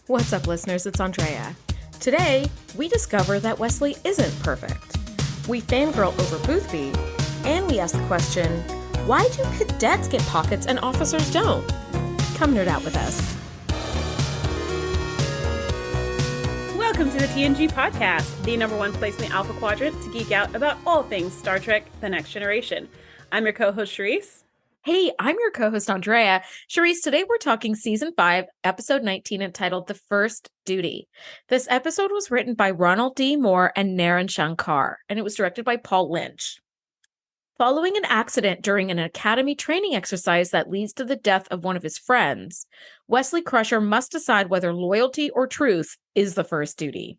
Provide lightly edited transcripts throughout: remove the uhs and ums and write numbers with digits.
What's up, listeners? It's Andrea. Today, we discover that Wesley isn't perfect. We fangirl over Boothby, and we ask the question, why do cadets get pockets and officers don't? Come nerd out with us. Welcome to the TNG Podcast, the number one place in the Alpha Quadrant to geek out about all things Star Trek: The Next Generation. I'm your co-host, Shereese. Hey, I'm your co-host, Andrea. Shereese, today we're talking Season 5, Episode 19, entitled The First Duty. This episode was written by Ronald D. Moore and Naren Shankar, and it was directed by Paul Lynch. Following an accident during an academy training exercise that leads to the death of one of his friends, Wesley Crusher must decide whether loyalty or truth is the first duty.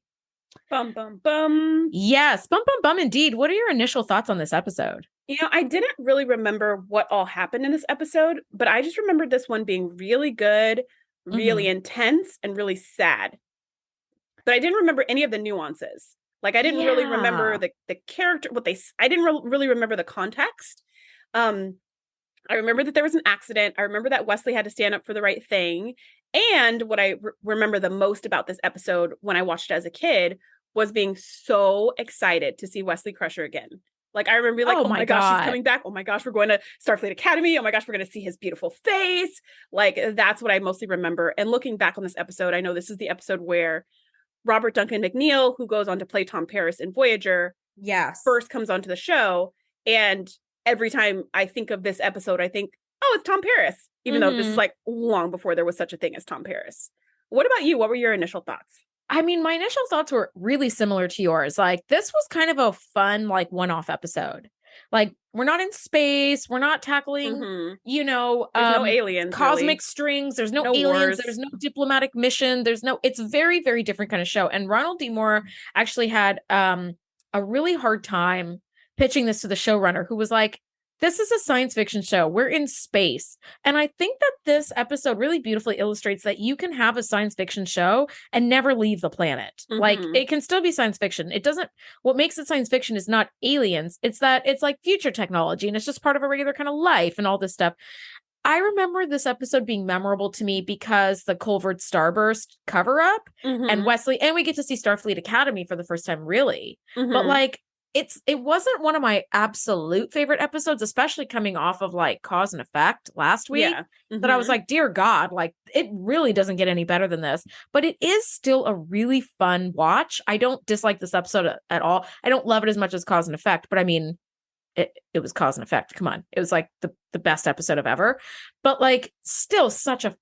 Bum, bum, bum. Yes, bum, bum, bum, indeed. What are your initial thoughts on this episode? You know, I didn't really remember what all happened in this episode, but I just remembered this one being really good, really intense, and really sad. But I didn't remember any of the nuances. Like, I didn't really remember the character, I didn't really remember the context. I remember that there was an accident. I remember that Wesley had to stand up for the right thing. And what I remember the most about this episode when I watched it as a kid was being so excited to see Wesley Crusher again. Like, I remember being like, oh my gosh, he's coming back. Oh my gosh, we're going to Starfleet Academy. Oh my gosh, we're going to see his beautiful face. Like, that's what I mostly remember. And looking back on this episode, I know this is the episode where Robert Duncan McNeil, who goes on to play Tom Paris in Voyager, first comes onto the show. And every time I think of this episode, I think, oh, it's Tom Paris, even though this is like long before there was such a thing as Tom Paris. What about you? What were your initial thoughts? I mean, my initial thoughts were really similar to yours. Like, this was kind of a fun, like, one-off episode. Like, we're not in space. We're not tackling, there's no aliens, cosmic really. strings. There's no aliens. Wars. There's no diplomatic mission. It's a very, very different kind of show. And Ronald D. Moore actually had a really hard time pitching this to the showrunner, who was like, this is a science fiction show. We're in space. And I think that this episode really beautifully illustrates that you can have a science fiction show and never leave the planet. Like, it can still be science fiction. What makes it science fiction is not aliens. It's that it's like future technology and it's just part of a regular kind of life and all this stuff. I remember this episode being memorable to me because the Culver Starburst cover up and Wesley, and we get to see Starfleet Academy for the first time, really. But like, it wasn't one of my absolute favorite episodes, especially coming off of like Cause and Effect last week, that I was like, dear God, like, it really doesn't get any better than this, but it is still a really fun watch. I don't dislike this episode at all. I don't love it as much as Cause and Effect, but I mean, it was Cause and Effect. Come on. It was like the best episode of ever, but like, still such a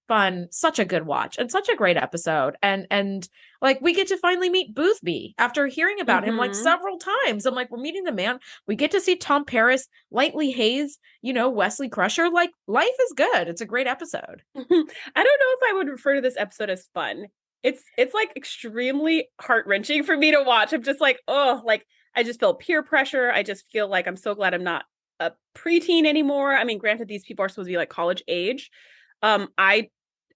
good watch and such a great episode. And like, we get to finally meet Boothby after hearing about him like several times. I'm like, we're meeting the man. We get to see Tom Paris, lightly haze, Wesley Crusher. Like, life is good. It's a great episode. I don't know if I would refer to this episode as fun. It's like extremely heart-wrenching for me to watch. I'm just like, oh, like, I just feel peer pressure. I just feel like I'm so glad I'm not a preteen anymore. I mean, granted, these people are supposed to be like college age.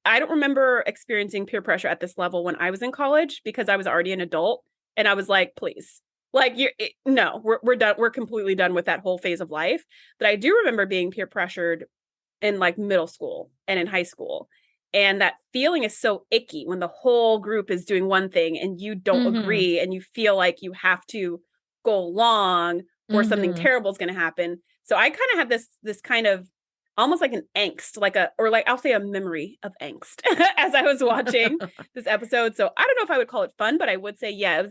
I don't remember experiencing peer pressure at this level when I was in college because I was already an adult, and I was like, please, like, we're done. We're completely done with that whole phase of life. But I do remember being peer pressured in like middle school and in high school. And that feeling is so icky when the whole group is doing one thing and you don't agree and you feel like you have to go along or something terrible is going to happen. So I kind of had this kind of almost like an angst, I'll say a memory of angst as I was watching this episode. So I don't know if I would call it fun, but I would say, yeah,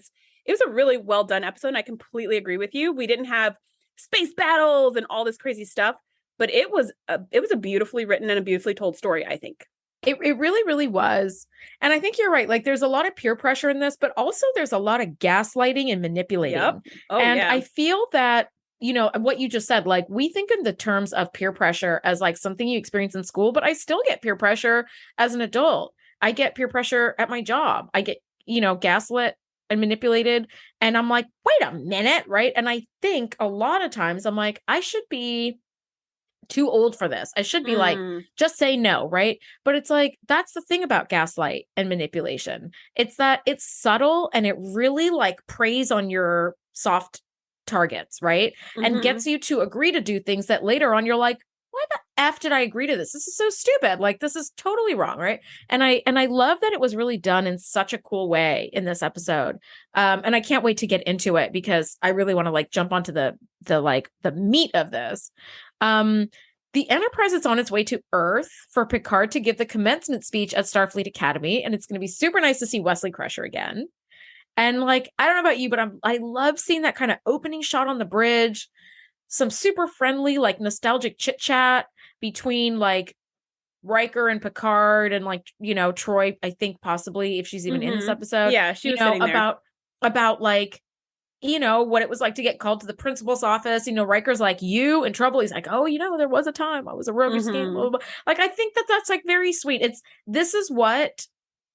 it was a really well done episode. And I completely agree with you. We didn't have space battles and all this crazy stuff, but it was a beautifully written and a beautifully told story, I think. It really, really was. And I think you're right. Like, there's a lot of peer pressure in this, but also there's a lot of gaslighting and manipulating. Yep. Oh, and yeah. I feel that, what you just said, like, we think in the terms of peer pressure as like something you experience in school, but I still get peer pressure as an adult. I get peer pressure at my job. I get, gaslit and manipulated. And I'm like, wait a minute. Right. And I think a lot of times I'm like, I should be too old for this. I should be like, just say no, right? But it's like, that's the thing about gaslight and manipulation. It's that it's subtle and it really like preys on your soft targets, right? And gets you to agree to do things that later on you're like, why the F did I agree to this? This is so stupid. Like, this is totally wrong, right? And I love that it was really done in such a cool way in this episode. And I can't wait to get into it because I really want to like jump onto the meat of this. The Enterprise is on its way to Earth for Picard to give the commencement speech at Starfleet Academy, and it's going to be super nice to see Wesley Crusher again. And like, I don't know about you, but I love seeing that kind of opening shot on the bridge, some super friendly, like nostalgic chit chat between like Riker and Picard and like, you know, Troy, I think possibly if she's even in this episode. Yeah, she was sitting there. About like, you know, what it was like to get called to the principal's office. You know, Riker's like, you in trouble. He's like, oh, you know, there was a time I was a rogue escape. Blah, blah, blah. Like, I think that's like very sweet.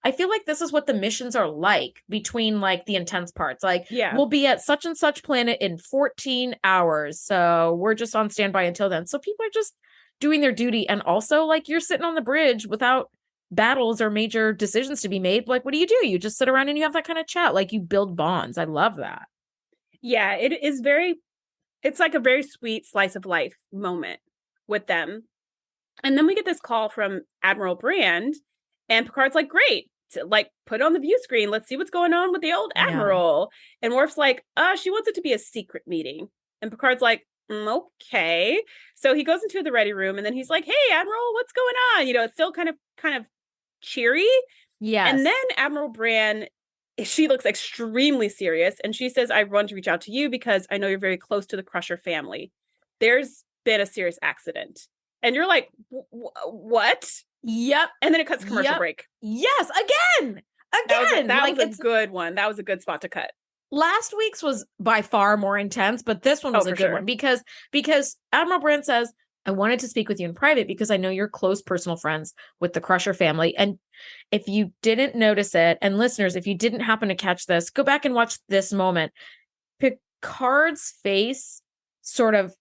I feel like this is what the missions are like between like the intense parts. Like, we'll be at such and such planet in 14 hours. So we're just on standby until then. So people are just doing their duty. And also like you're sitting on the bridge without battles or major decisions to be made. Like, what do? You just sit around and you have that kind of chat. Like, you build bonds. I love that. Yeah, it's like a very sweet slice of life moment with them. And then we get this call from Admiral Brand, and Picard's like, great, like put it on the view screen. Let's see what's going on with the old Admiral. Yeah. And Worf's like, she wants it to be a secret meeting. And Picard's like, okay. So he goes into the ready room and then he's like, hey, Admiral, what's going on? You know, it's still kind of cheery. Yeah. And then Admiral Brand, she looks extremely serious. And she says, I want to reach out to you because I know you're very close to the Crusher family. There's been a serious accident. And you're like, what? Yep. And then it cuts commercial break. Yes. Again. That was a good one. That was a good spot to cut. Last week's was by far more intense, but this one was a good one because Admiral Brand says, I wanted to speak with you in private because I know you're close personal friends with the Crusher family. And if you didn't notice it, and listeners, if you didn't happen to catch this, go back and watch this moment. Picard's face sort of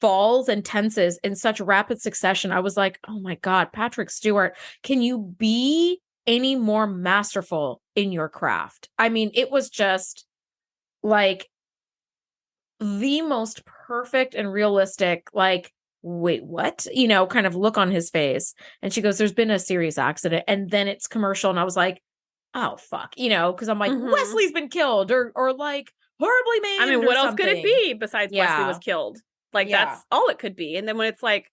falls and tenses in such rapid succession. I was like, oh my God, Patrick Stewart, can you be any more masterful in your craft? I mean, it was just like the most perfect and realistic, like, wait, what? You know, kind of look on his face. And she goes, there's been a serious accident. And then it's commercial. And I was like, oh, fuck, you know, because I'm like, Wesley's been killed or like horribly maimed. I mean, what else could it be besides Wesley was killed? Like, that's all it could be. And then when it's like,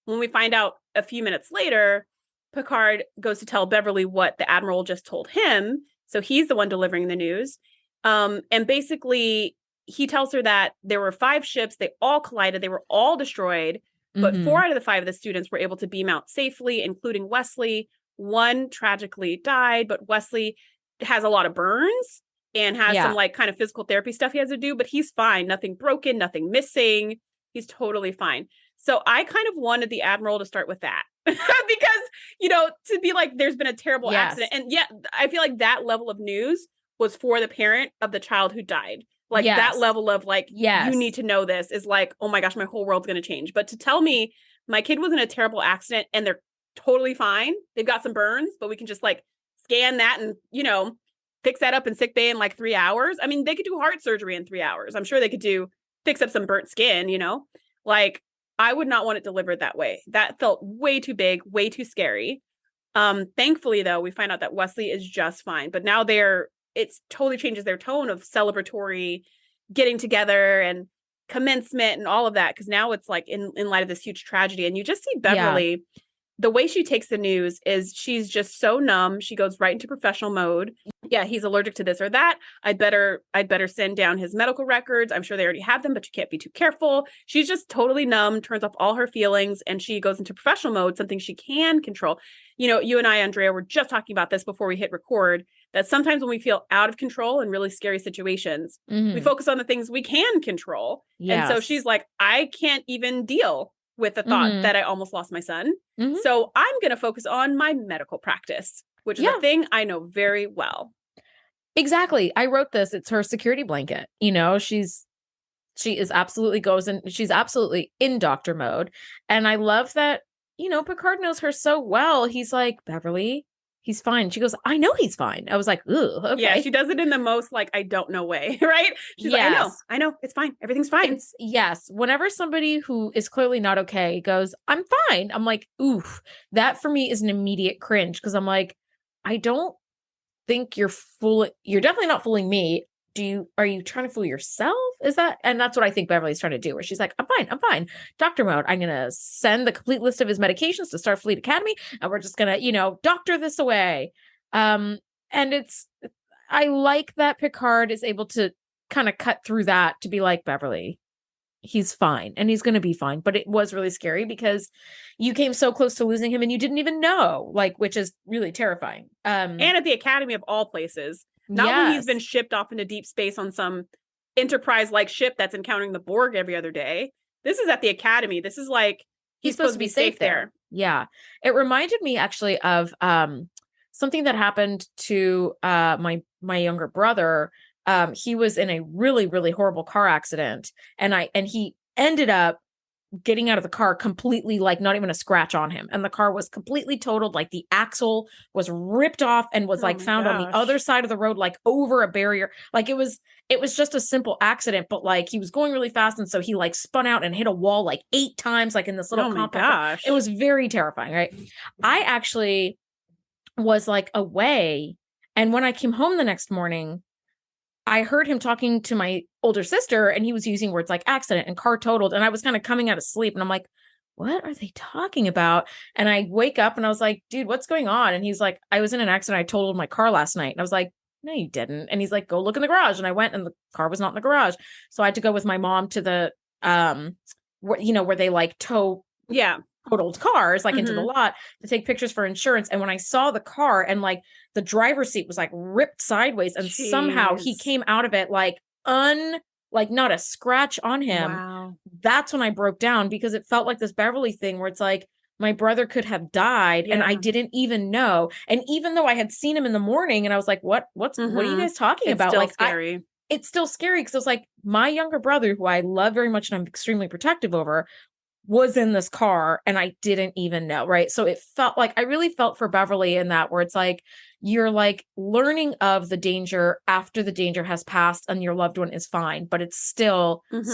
when we find out a few minutes later, Picard goes to tell Beverly what the Admiral just told him. So he's the one delivering the news. And basically, he tells her that there were 5 ships. They all collided. They were all destroyed. But 4 out of the 5 of the students were able to beam out safely, including Wesley. 1 tragically died, but Wesley has a lot of burns and has some like kind of physical therapy stuff he has to do. But he's fine. Nothing broken, nothing missing. He's totally fine. So I kind of wanted the Admiral to start with that because, you know, to be like, there's been a terrible accident. And yet I feel like that level of news was for the parent of the child who died. Like that level of like, you need to know this is like, oh my gosh, my whole world's going to change. But to tell me my kid was in a terrible accident and they're totally fine. They've got some burns, but we can just like scan that and, you know, fix that up in sick bay in like 3 hours. I mean, they could do heart surgery in 3 hours. I'm sure they could fix up some burnt skin, you know, like I would not want it delivered that way. That felt way too big, way too scary. Thankfully though, we find out that Wesley is just fine, but now it totally changes their tone of celebratory getting together and commencement and all of that. Cause now it's like in light of this huge tragedy and you just see Beverly, the way she takes the news is she's just so numb. She goes right into professional mode. Yeah, he's allergic to this or that. I'd better send down his medical records. I'm sure they already have them, but you can't be too careful. She's just totally numb, turns off all her feelings, and she goes into professional mode, something she can control. You know, you and I, Andrea, were just talking about this before we hit record, that sometimes when we feel out of control in really scary situations, we focus on the things we can control. Yes. And so she's like, I can't even deal with the thought that I almost lost my son. So I'm going to focus on my medical practice, which is a thing I know very well. Exactly. I wrote this. It's her security blanket. You know, she is absolutely she's absolutely in doctor mode. And I love that, you know, Picard knows her so well. He's like, Beverly, he's fine. She goes, I know he's fine. I was like, ooh, okay. Yeah, she does it in the most like, I don't know way, right? She's like, I know, it's fine. Everything's fine. Yes. Whenever somebody who is clearly not okay goes, I'm fine. I'm like, oof. That for me is an immediate cringe because I'm like, I don't think you're definitely not fooling me. Are you trying to fool yourself? And that's what I think Beverly's trying to do, where she's like, I'm fine. Doctor mode. I'm going to send the complete list of his medications to Starfleet Academy. And we're just going to, doctor this away. And I like that Picard is able to kind of cut through that to be like, Beverly, he's fine and he's going to be fine. But it was really scary because you came so close to losing him and you didn't even know, which is really terrifying. And at the Academy of all places. Not when he's been shipped off into deep space on some Enterprise-like ship that's encountering the Borg every other day. This is at the Academy. This is like he's supposed to be safe there. Yeah. It reminded me actually of something that happened to my younger brother. He was in a really, really horrible car accident, and he ended up getting out of the car completely, like not even a scratch on him. And the car was completely totaled. Like the axle was ripped off and was found on the other side of the road, like over a barrier. Like it was just a simple accident, but like he was going really fast. And so he like spun out and hit a wall like 8 times, like in this little compact. It was very terrifying. Right. I actually was like away. And when I came home the next morning, I heard him talking to my older sister and he was using words like accident and car totaled. And I was kind of coming out of sleep and I'm like, what are they talking about? And I wake up and I was like, dude, what's going on? And he's like, I was in an accident. I totaled my car last night. And I was like, no, you didn't. And he's like, go look in the garage. And I went and the car was not in the garage. So I had to go with my mom to the, where they like tow totaled cars like into the lot to take pictures for insurance. And when I saw the car and like the driver's seat was like ripped sideways and somehow he came out of it like not a scratch on him. Wow. That's when I broke down because it felt like this Beverly thing where it's like my brother could have died and I didn't even know. And even though I had seen him in the morning and I was like, what are you guys talking about? Still like scary. It's still scary because it was like my younger brother, who I love very much and I'm extremely protective over, was in this car and I didn't even know. Right. So it felt like I really felt for Beverly in that where it's like, you're like learning of the danger after the danger has passed and your loved one is fine, but it's still it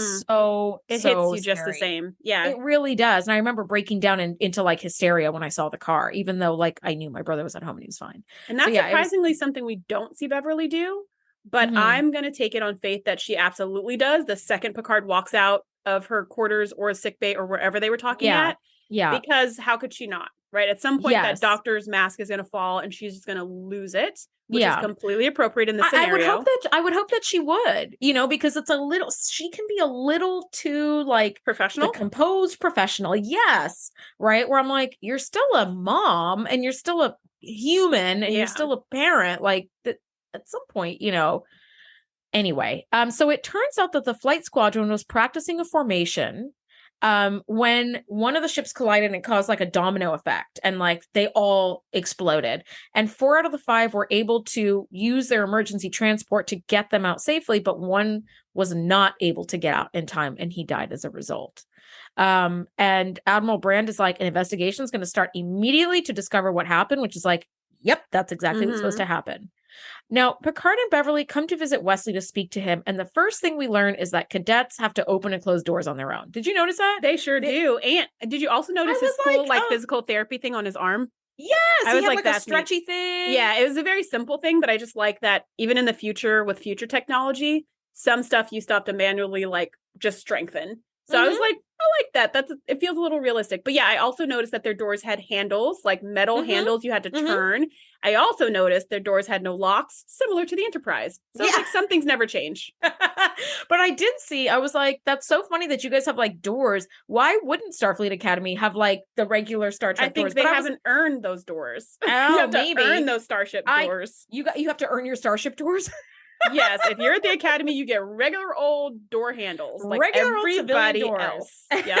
hits you just the same. Yeah, it really does. And I remember breaking down into like hysteria when I saw the car, even though like I knew my brother was at home and he was fine. And that's surprisingly something we don't see Beverly do, but I'm going to take it on faith that she absolutely does. The second Picard walks out of her quarters or sick bay or wherever they were talking at. Yeah. Because how could she not? Right. At some point, that doctor's mask is going to fall and she's just going to lose it, which is completely appropriate in this scenario. I would hope that she would, because she can be a little too like professional, composed professional. Yes. Right. Where I'm like, you're still a mom and you're still a human and you're still a parent. Like that at some point, Anyway, so it turns out that the flight squadron was practicing a formation when one of the ships collided and it caused like a domino effect and like they all exploded. And 4 out of the 5 were able to use their emergency transport to get them out safely, but one was not able to get out in time and he died as a result. And Admiral Brand is like, an investigation is going to start immediately to discover what happened, which is like, yep, that's exactly what's supposed to happen. Now, Picard and Beverly come to visit Wesley to speak to him. And the first thing we learn is that cadets have to open and close doors on their own. Did you notice that? They sure do. And did you also notice his cool physical therapy thing on his arm? Yes. I was like that stretchy thing. Yeah, it was a very simple thing, but I just like that even in the future with future technology, some stuff you still have to manually like just strengthen. So I was like, I like that. It feels a little realistic. But yeah, I also noticed that their doors had handles, like metal handles you had to turn. I also noticed their doors had no locks, similar to the Enterprise. So it's like some things never change. But I did see, I was like, that's so funny that you guys have like doors. Why wouldn't Starfleet Academy have like the regular Star Trek doors? I think they haven't earned those doors. Oh, you have maybe. to earn those starship doors. You have to earn your starship doors? Yes, if you're at the Academy, you get regular old door handles, like regular everybody else. Yep.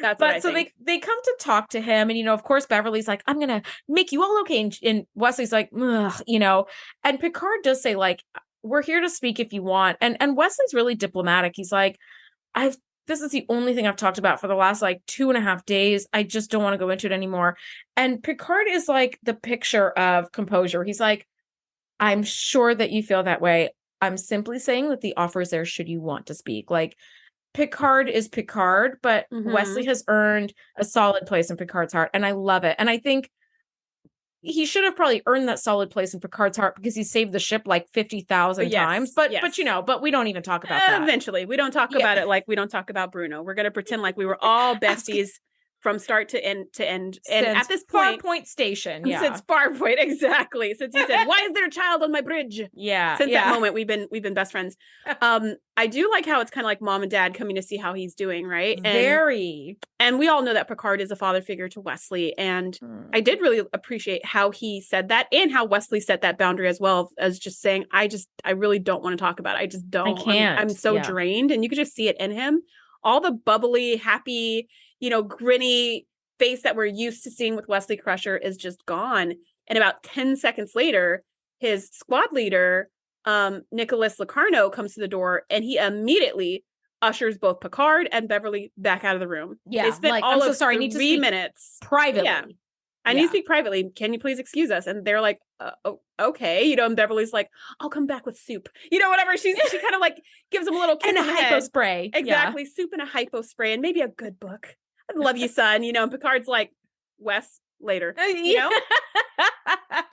That's what I think. They come to talk to him, and of course, Beverly's like, "I'm gonna make you all okay," and Wesley's like, ugh, and Picard does say like, "We're here to speak if you want," and Wesley's really diplomatic. He's like, this is the only thing I've talked about for the last like 2.5 days. I just don't want to go into it anymore. And Picard is like the picture of composure. He's like, I'm sure that you feel that way. I'm simply saying that the offer is there should you want to speak. Like, Picard is Picard, but Wesley has earned a solid place in Picard's heart. And I love it. And I think he should have probably earned that solid place in Picard's heart because he saved the ship like 50,000 times. But but we don't even talk about that. Eventually, we don't talk about it like we don't talk about Bruno. We're going to pretend like we were all besties from start to end. And at this point, Farpoint Station, since Farpoint, exactly. Since he said, "Why is there a child on my bridge?" Yeah. Since that moment, we've been best friends. I do like how it's kind of like mom and dad coming to see how he's doing, right? And we all know that Picard is a father figure to Wesley, and I did really appreciate how he said that, and how Wesley set that boundary as well, as just saying, "I really don't want to talk about it. I just don't. I can't. I'm so drained," and you could just see it in him. All the bubbly, happy, grinny face that we're used to seeing with Wesley Crusher is just gone. And about 10 seconds later, his squad leader, Nicholas Locarno, comes to the door, and he immediately ushers both Picard and Beverly back out of the room. Yeah, they spent all of I need to 3 minutes privately. Yeah. I need to speak privately. Can you please excuse us? And they're like, okay. And Beverly's like, I'll come back with soup. Whatever. She kind of like gives him a little kiss and a hypo spray. Exactly. Soup and a hypo spray and maybe a good book. I love you, son. And Picard's like, Wes, later. And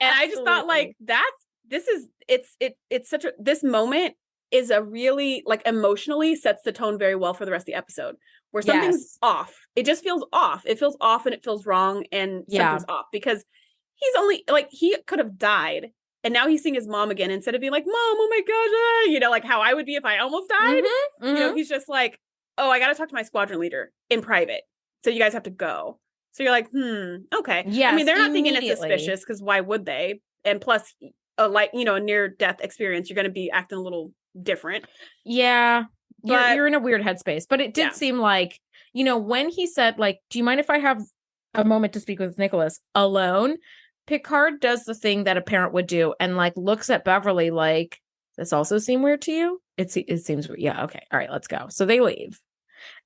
I just thought like this moment is a really like emotionally sets the tone very well for the rest of the episode, where something's off. It just feels off. It feels off and it feels wrong and something's off, because he's only like, he could have died and now he's seeing his mom again instead of being like, Mom, oh my gosh, like how I would be if I almost died. He's just like, oh, I got to talk to my squadron leader in private. So you guys have to go. So you're like, okay. Yeah. I mean, they're not thinking it's suspicious, because why would they? And plus a near-death experience, you're going to be acting a little different. Yeah. You're in a weird headspace, but it did seem like, when he said like, do you mind if I have a moment to speak with Nicholas alone? Picard does the thing that a parent would do and like looks at Beverly like, this also seem weird to you? It seems weird. Yeah. Okay. All right, let's go. So they leave.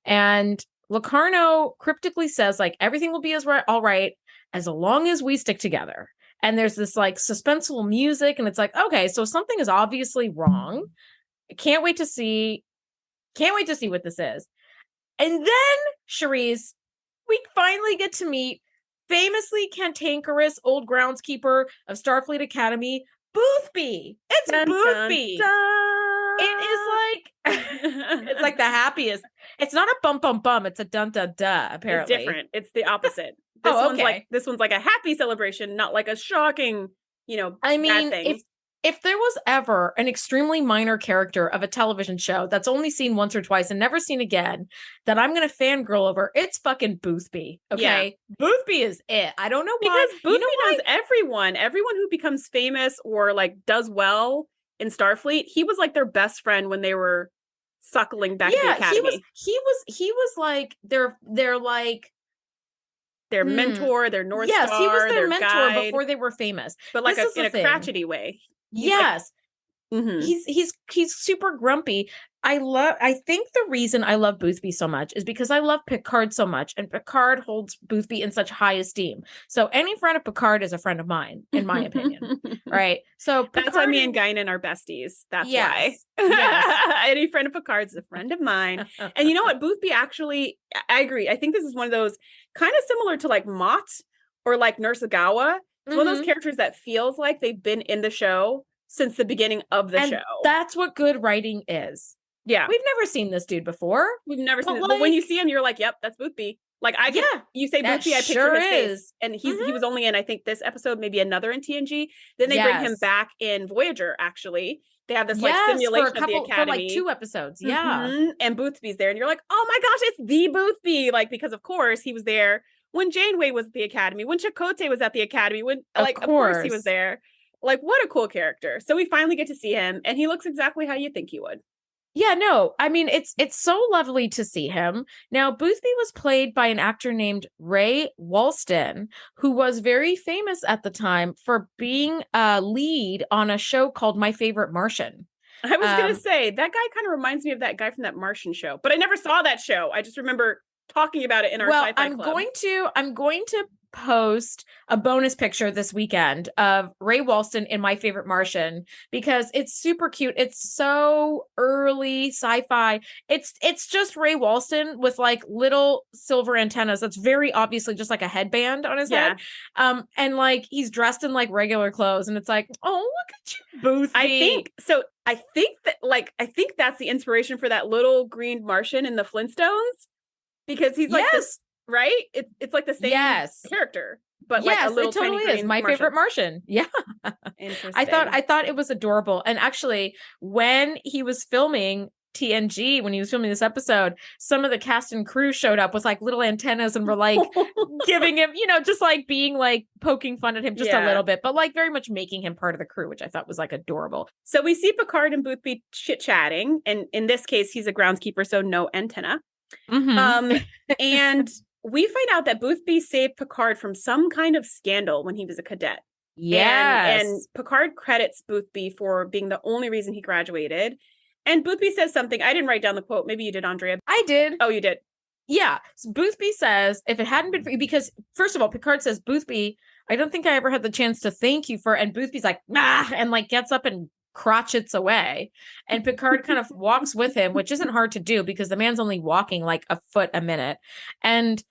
And Locarno cryptically says like, everything will be all right as long as we stick together. And there's this like suspenseful music, and it's like, okay, so something is obviously wrong. Can't wait to see what this is. And then, Shereese, we finally get to meet famously cantankerous old groundskeeper of Starfleet Academy, Boothby. It's Boothby. Dun, dun. It is like, it's like the happiest. It's not a bum bum bum. It's a dun dun duh. Apparently, it's different. It's the opposite. This one's like a happy celebration, not like a shocking, bad thing. If there was ever an extremely minor character of a television show that's only seen once or twice and never seen again that I'm going to fangirl over, it's fucking Boothby. Okay. Yeah. Boothby is it. I don't know why. Because Boothby knows everyone who becomes famous or like does well in Starfleet. He was like their best friend when they were suckling back to the academy. He was like their like their mentor, their North Star. Yes, he was their mentor guide, before they were famous. But like in a crotchety way. Yes. He's super grumpy. I think the reason I love Boothby so much is because I love Picard so much, and Picard holds Boothby in such high esteem. So any friend of Picard is a friend of mine, in my opinion. Right? So Picard, that's why me and Guinan are besties. That's why. Yes. Any friend of Picard's is a friend of mine. And you know what? Boothby actually, I agree. I think this is one of those kind of similar to like Mott or like Nurse Agawa. It's one of those characters that feels like they've been in the show since the beginning of the show. That's what good writing is. Yeah. We've never seen this dude before. We've never seen it. But when you see him, you're like, yep, that's Boothby. Like you say Boothby, I picture his face. And he was only in, I think, this episode, maybe another in TNG. Then they bring him back in Voyager, actually. They have this like simulation of the Academy. For like 2 episodes. Yeah. And Boothby's there. And you're like, oh my gosh, it's the Boothby. Like, because of course he was there when Janeway was at the Academy, when Chakotay was at the Academy, of course he was there. Like, what a cool character. So we finally get to see him, and he looks exactly how you think he would. Yeah, no, I mean, it's so lovely to see him. Now, Boothby was played by an actor named Ray Walston, who was very famous at the time for being a lead on a show called My Favorite Martian. I was going to say, that guy kind of reminds me of that guy from that Martian show, but I never saw that show. I just remember talking about it in our sci-fi club. I'm going to post a bonus picture this weekend of Ray Walston in My Favorite Martian because it's super cute. It's so early sci-fi. It's just Ray Walston with like little silver antennas. That's very obviously just like a headband on his head. And like he's dressed in like regular clothes, and it's like, oh, look at you, Boothby. I think that's the inspiration for that little green Martian in the Flintstones, because he's like this, right? It's like the same character, but like a little it totally tiny is My Favorite Martian. Yeah. Interesting. I thought it was adorable. And actually, when he was filming TNG, when he was filming this episode, some of the cast and crew showed up with like little antennas and were like giving him, just like being like poking fun at him just a little bit, but like very much making him part of the crew, which I thought was like adorable. So we see Picard and Boothby chit-chatting, and in this case, he's a groundskeeper, so no antenna. And we find out that Boothby saved Picard from some kind of scandal when he was a cadet. Yes. And Picard credits Boothby for being the only reason he graduated. And Boothby says something. I didn't write down the quote. Maybe you did, Andrea. I did. Oh, you did? Yeah. So Boothby says, if it hadn't been for you, because first of all, Picard says, Boothby, I don't think I ever had the chance to thank you for, and Boothby's like, nah, and like gets up and crotchets away. And Picard kind of walks with him, which isn't hard to do because the man's only walking like a foot a minute. And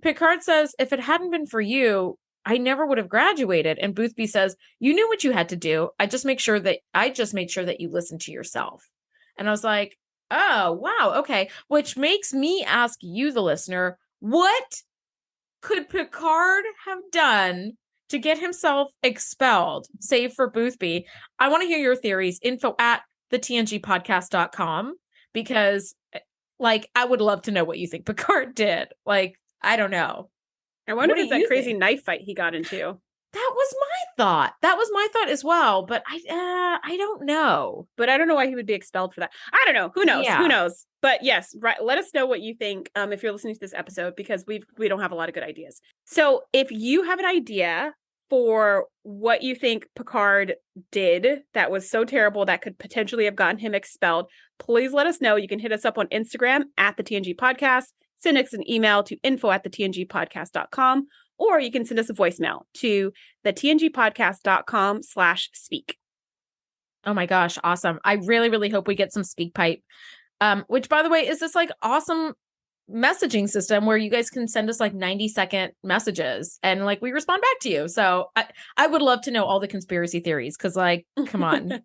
Picard says, if it hadn't been for you, I never would have graduated. And Boothby says, you knew what you had to do. I just made sure that you listened to yourself. And I was like, oh, wow. Okay. Which makes me ask you, the listener, what could Picard have done to get himself expelled, save for Boothby? I want to hear your theories. info@thetngpodcast.com, because like, I would love to know what you think Picard did. Like, I don't know. I wonder if it's that crazy knife fight he got into. That was my thought. That was my thought as well. But I don't know. But I don't know why he would be expelled for that. I don't know. Who knows? Yeah. Who knows? But yes, right. Let us know what you think if you're listening to this episode, because we don't have a lot of good ideas. So if you have an idea for what you think Picard did that was so terrible that could potentially have gotten him expelled, please let us know. You can hit us up on Instagram @the TNG Podcast. Send us an email to info@thetngpodcast.com, or you can send us a voicemail to thetngpodcast.com/speak. Oh my gosh. Awesome. I really, really hope we get some speak pipe. Which, by the way, is this like awesome messaging system where you guys can send us like 90-second messages and like we respond back to you. So I would love to know all the conspiracy theories, because like, come on,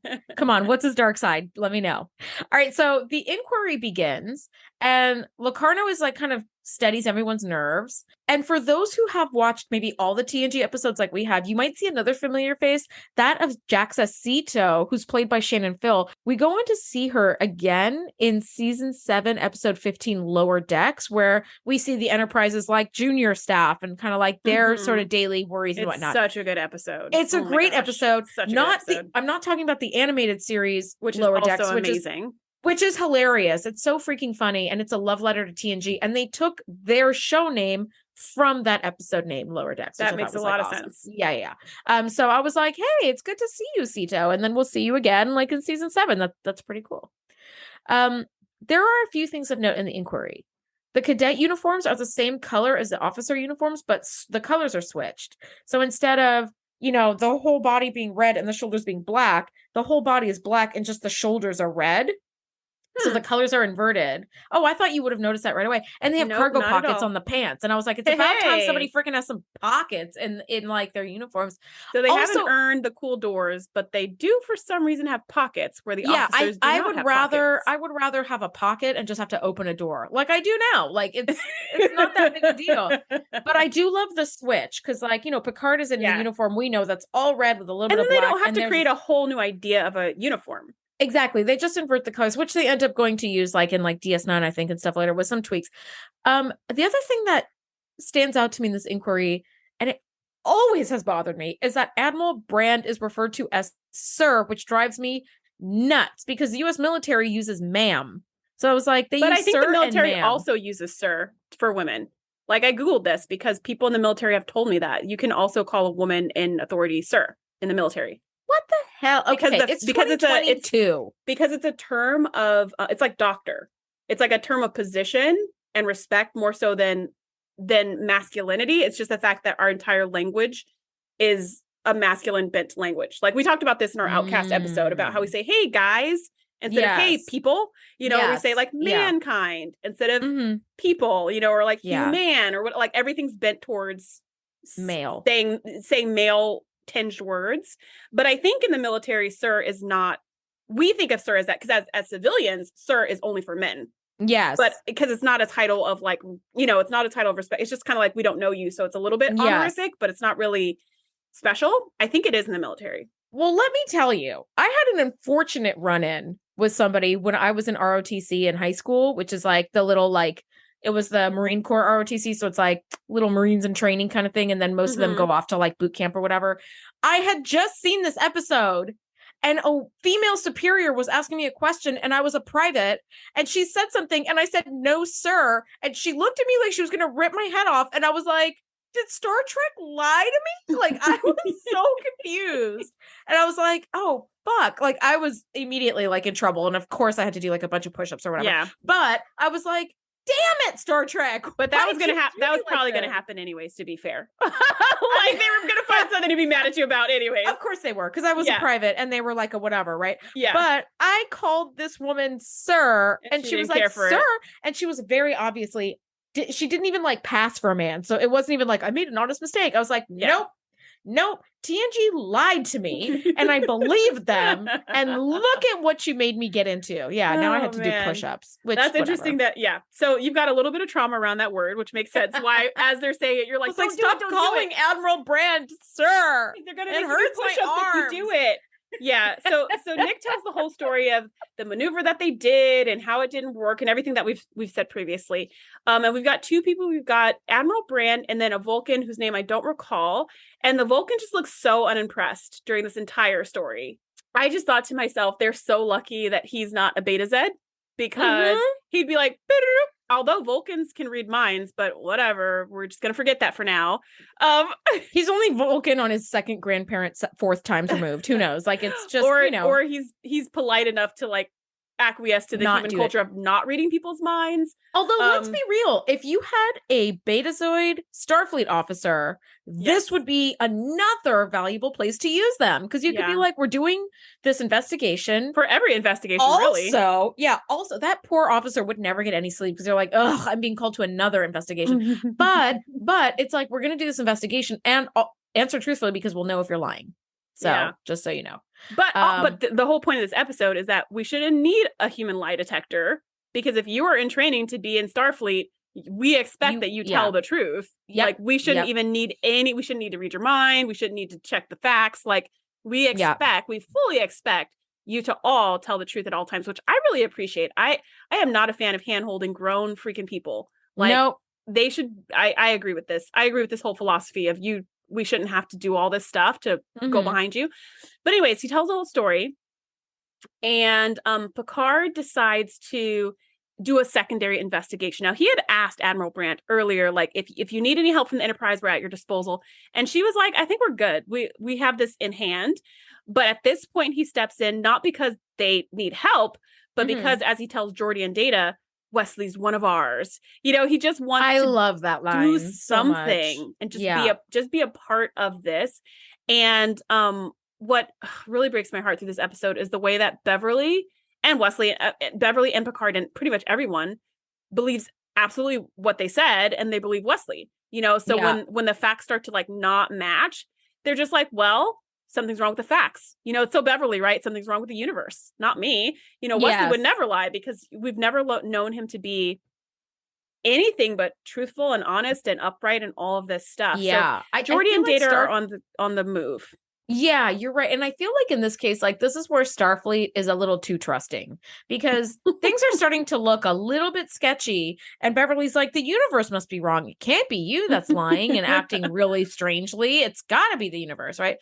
what's his dark side? Let me know. All right. So the inquiry begins, and Locarno is like kind of steadies everyone's nerves. And for those who have watched maybe all the TNG episodes like we have, you might see another familiar face, that of Jaxa Sito, who's played by Shannon Phil. We go on to see her again in season 7, episode 15, Lower Decks, where we see the Enterprise's like junior staff and kind of like their sort of daily worries and whatnot. Such a good episode. It's a great episode. I'm not talking about the animated series, which Lower is also Decks, amazing. Which is hilarious. It's so freaking funny, and it's a love letter to TNG. And they took their show name from that episode name, Lower Decks. That makes a lot of sense. Yeah. So I was like, hey, it's good to see you, Sito. And then we'll see you again, like in season 7. That's pretty cool. There are a few things of note in the inquiry. The cadet uniforms are the same color as the officer uniforms, but the colors are switched. So instead of, the whole body being red and the shoulders being black, the whole body is black and just the shoulders are red. So the colors are inverted. Oh, I thought you would have noticed that right away. And they have cargo pockets on the pants. And I was like, it's about time somebody freaking has some pockets in like their uniforms. So they haven't earned the cool doors, but they do for some reason have pockets where the officers do not have pockets. I would rather have a pocket and just have to open a door like I do now. Like it's not that big a deal. But I do love the switch, because like, Picard is in a uniform we know that's all red with a little bit of black. And then they don't have to create a whole new idea of a uniform. Exactly. They just invert the colors, which they end up going to use like in like DS9, I think, and stuff later with some tweaks. The other thing that stands out to me in this inquiry, and it always has bothered me, is that Admiral Brand is referred to as Sir, which drives me nuts because the U.S. military uses ma'am. So I was like, I think the military also uses Sir for women. Like I Googled this because people in the military have told me that you can also call a woman in authority Sir in the military. What the hell? Okay, it's 2022. Because it's a term of it's like doctor. It's like a term of position and respect more so than masculinity. It's just the fact that our entire language is a masculine bent language. Like we talked about this in our Outcast episode about how we say, hey guys, instead of hey people, you know, we say like mankind instead of people, you know, or like human or what, like everything's bent towards male, saying male tinged words. But I think in the military, sir is not, we think of sir as that because as civilians, sir is only for men. Yes. But because it's not a title of like, you know, it's not a title of respect. It's just kind of like, we don't know you. So it's a little bit honorific, but it's not really special. I think it is in the military. Well, let me tell you, I had an unfortunate run-in with somebody when I was in ROTC in high school, which is like the little, like, it was the Marine Corps ROTC. So it's like little Marines in training kind of thing. And then most of them go off to like boot camp or whatever. I had just seen this episode and a female superior was asking me a question and I was a private and she said something and I said, no, sir. And she looked at me like she was going to rip my head off. And I was like, did Star Trek lie to me? Like, I was so confused. And I was like, oh, fuck. Like, I was immediately like in trouble. And of course I had to do like a bunch of push-ups or whatever. Yeah. But I was like, damn it, Star Trek. But that was going to happen. That was probably going to happen anyways, to be fair. Like, they were going to find something to be mad at you about anyways. Of course they were, because I was a private and they were like a whatever, right? Yeah. But I called this woman sir, and she was like, sir. And she was very obviously, she didn't even like pass for a man. So it wasn't even like, I made an honest mistake. I was like, nope. TNG lied to me and I believed them. And look at what you made me get into. Yeah. Now I had to do push-ups. That's interesting that, So you've got a little bit of trauma around that word, which makes sense. Why, as they're saying it, you're like, stop calling Admiral Brand, sir. They're going to make you push-ups if you do it. Yeah. So Nick tells the whole story of the maneuver that they did and how it didn't work and everything that we've said previously. And we've got two people. We've got Admiral Brand and then a Vulcan whose name I don't recall. And the Vulcan just looks so unimpressed during this entire story. I just thought to myself, they're so lucky that he's not a Beta Z because he'd be like, although Vulcans can read minds, but whatever, we're just gonna forget that for now. He's only Vulcan on his second grandparent's fourth times removed. Who knows? Like it's just, or he's polite enough to like acquiesce to the human culture of not reading people's minds. Although let's be real, if you had a Betazoid Starfleet officer, this would be another valuable place to use them because you could be like, we're doing this investigation for every investigation. Really, also that poor officer would never get any sleep because they're like, ugh, I'm being called to another investigation. but it's like, we're gonna do this investigation and answer truthfully because we'll know if you're lying. So just so you know. But the whole point of this episode is that we shouldn't need a human lie detector because if you are in training to be in Starfleet, we expect that you tell the truth. Yep. Like we shouldn't even need we shouldn't need to read your mind. We shouldn't need to check the facts. Like we fully expect you to all tell the truth at all times, which I really appreciate. I am not a fan of hand-holding grown freaking people. Like they should, I agree with this. I agree with this whole philosophy of we shouldn't have to do all this stuff to go behind you. But anyways, he tells the whole story and Picard decides to do a secondary investigation. Now he had asked Admiral Brandt earlier, like if you need any help from the Enterprise, we're at your disposal. And she was like, I think we're good. We have this in hand. But at this point he steps in, not because they need help, but because as he tells Geordi and Data, Wesley's one of ours. You know, he just wants I love that line. Do something so and just be a part of this. And what really breaks my heart through this episode is the way that Beverly and Wesley, Beverly and Picard and pretty much everyone believes absolutely what they said and they believe Wesley. You know, so when the facts start to like not match, they're just like, well, something's wrong with the facts. You know, it's so Beverly, right? Something's wrong with the universe, not me. You know, Wesley would never lie because we've never known him to be anything but truthful and honest and upright and all of this stuff. Yeah. So Geordi and Data are on the move. Yeah, you're right. And I feel like in this case, like this is where Starfleet is a little too trusting because things are starting to look a little bit sketchy. And Beverly's like, the universe must be wrong. It can't be you that's lying and acting really strangely. It's got to be the universe, right?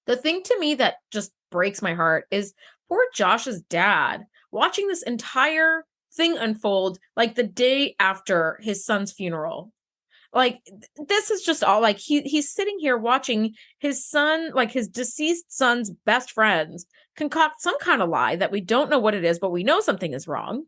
The thing to me that just breaks my heart is poor Josh's dad watching this entire thing unfold like the day after his son's funeral. Like, this is just all like he's sitting here watching his son, like his deceased son's best friends, concoct some kind of lie that we don't know what it is, but we know something is wrong,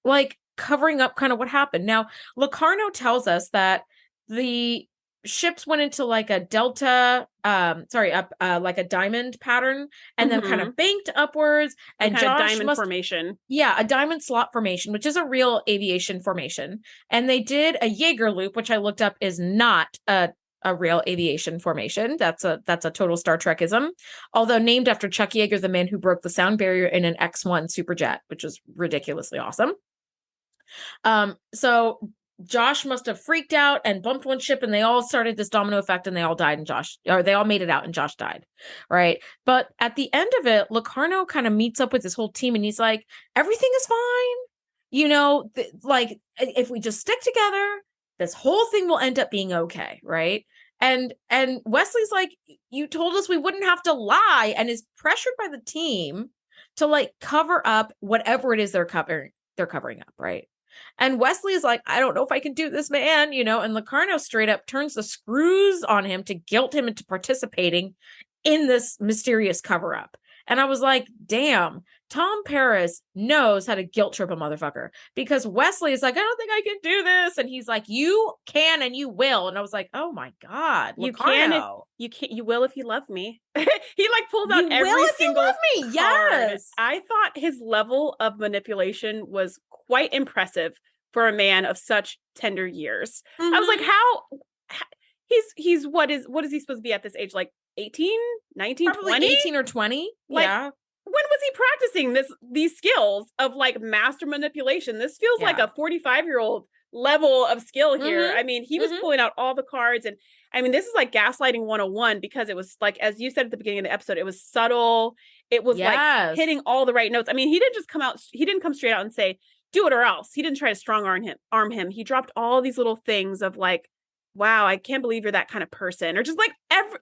like covering up kind of what happened. Now, Locarno tells us that the ships went into like a delta, like a diamond pattern, and then kind of banked upwards, and kind of Josh diamond formation. Yeah, a diamond slot formation, which is a real aviation formation. And they did a Jaeger loop, which I looked up is not a real aviation formation. That's a total Star Trekism. Although named after Chuck Yeager, the man who broke the sound barrier in an X-1 Superjet, which is ridiculously awesome. So Josh must have freaked out and bumped one ship, and they all started this domino effect, and they all died, and they all made it out, and Josh died. Right. But at the end of it, Locarno kind of meets up with his whole team, and he's like, everything is fine. You know, like, if we just stick together, this whole thing will end up being okay. Right. And Wesley's like, you told us we wouldn't have to lie, and is pressured by the team to like cover up whatever it is they're covering up. Right. And Wesley is like, I don't know if I can do this, man, you know, and Locarno straight up turns the screws on him to guilt him into participating in this mysterious cover up. And I was like, damn, Tom Paris knows how to guilt trip a motherfucker, because Wesley is like, I don't think I can do this. And he's like, you can and you will. And I was like, oh my God, you Locarno. You will if you love me. He like pulled out every single card. Yes. I thought his level of manipulation was quite impressive for a man of such tender years. I was like, how he's what is he supposed to be at this age? Like 18, 19, Probably 20? 18 or 20. Like, yeah. When was he practicing these skills of like master manipulation? This feels like a 45-year-old level of skill here. I mean, he was pulling out all the cards, and I mean, this is like gaslighting 101, because it was like, as you said at the beginning of the episode, it was subtle. It was like hitting all the right notes. I mean, he didn't come straight out and say, do it or else. He didn't try to strong arm him. He dropped all these little things of like, wow, I can't believe you're that kind of person. Or just like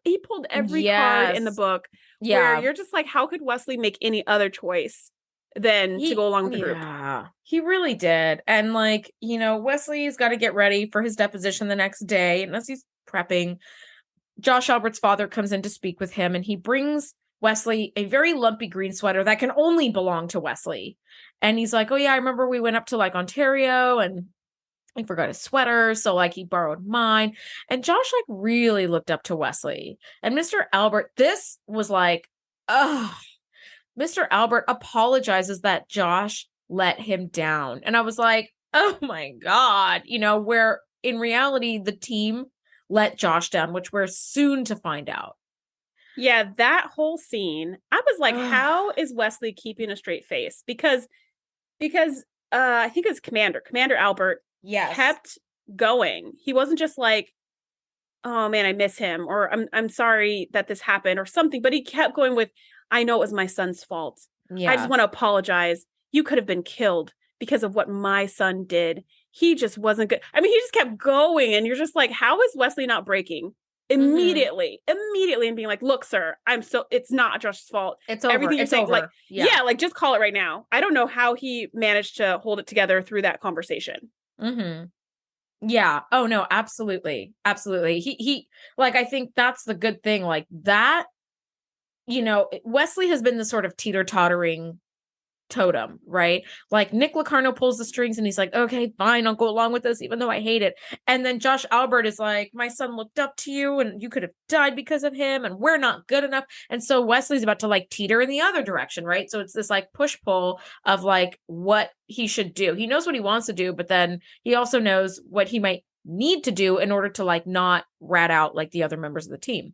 he pulled every card in the book where you're just like, how could Wesley make any other choice than to go along with the group? Yeah, he really did. And like, you know, Wesley's got to get ready for his deposition the next day. And as he's prepping, Josh Albert's father comes in to speak with him, and he brings Wesley a very lumpy green sweater that can only belong to Wesley. And he's like, oh yeah, I remember we went up to like Ontario, and I forgot his sweater, so like he borrowed mine. And Josh like really looked up to Wesley. And Mr. Albert, this was like, Mr. Albert apologizes that Josh let him down. And I was like, oh my God, you know, where in reality the team let Josh down, which we're soon to find out. Yeah, that whole scene, I was like, how is Wesley keeping a straight face? Because I think it was Commander Albert kept going. He wasn't just like, oh man, I miss him, or I'm sorry that this happened or something, but he kept going with, I know it was my son's fault. I just want to apologize. You could have been killed because of what my son did. He just wasn't good. I mean, he just kept going, and you're just like, how is Wesley not breaking? Immediately, and being like, look, sir, it's not Josh's fault. It's over. Everything you're saying, like, like, just call it right now. I don't know how he managed to hold it together through that conversation. Yeah. Oh no, absolutely. Absolutely. He like, I think that's the good thing. Like that, you know, Wesley has been the sort of teeter-tottering totem, right? Like Nick Locarno pulls the strings and he's like, okay, fine, I'll go along with this, even though I hate it. And then Josh Albert is like, my son looked up to you and you could have died because of him, and we're not good enough. And so Wesley's about to like teeter in the other direction, right? So it's this like push-pull of like what he should do. He knows what he wants to do, but then he also knows what he might need to do in order to like not rat out like the other members of the team.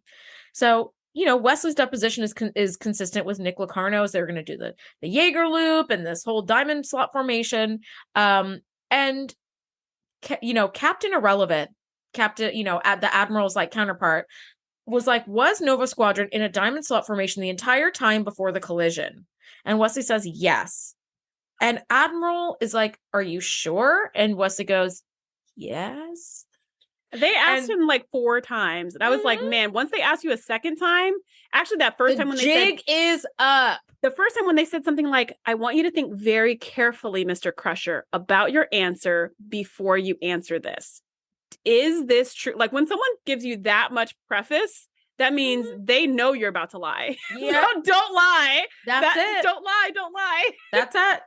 So, you know, Wesley's deposition is consistent with Nick Locarno's. They're going to do the Jaeger loop and this whole diamond slot formation. And, you know, Captain Irrelevant, you know, at the Admiral's like counterpart was like, was Nova Squadron in a diamond slot formation the entire time before the collision? And Wesley says, yes. And Admiral is like, are you sure? And Wesley goes, yes. They asked him like 4 times. And I was like, man, once they ask you a second time, actually that first time when they said, jig is up. The first time when they said something like, I want you to think very carefully, Mr. Crusher, about your answer before you answer this. is this true? Like when someone gives you that much preface, that means they know you're about to lie. Yeah. So don't lie. That's it. Don't lie. Don't lie.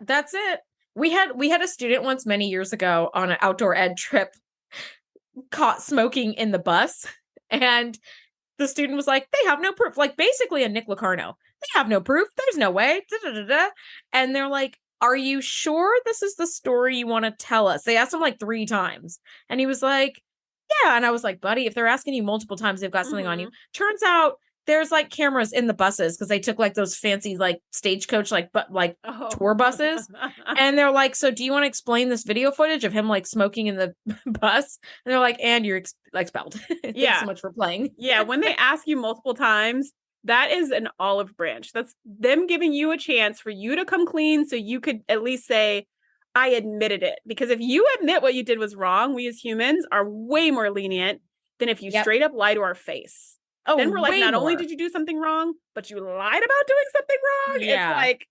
That's it. We had a student once many years ago on an outdoor ed trip caught smoking in the bus, and the student was like, they have no proof. Like basically a Nick Locarno. They have no proof. There's no way. Da-da-da-da. And they're like, are you sure this is the story you want to tell us? They asked him like 3 times. And he was like, yeah. And I was like, buddy, if they're asking you multiple times, they've got something on you. Turns out there's like cameras in the buses because they took like those fancy like stagecoach tour buses. And they're like, so do you want to explain this video footage of him like smoking in the bus? And they're like, and you're expelled. Thanks so much for playing. Yeah, when they ask you multiple times, that is an olive branch. That's them giving you a chance for you to come clean so you could at least say, I admitted it. Because if you admit what you did was wrong, we as humans are way more lenient than if you straight up lie to our face. Oh, then we're like, not only did you do something wrong, but you lied about doing something wrong. Yeah. It's like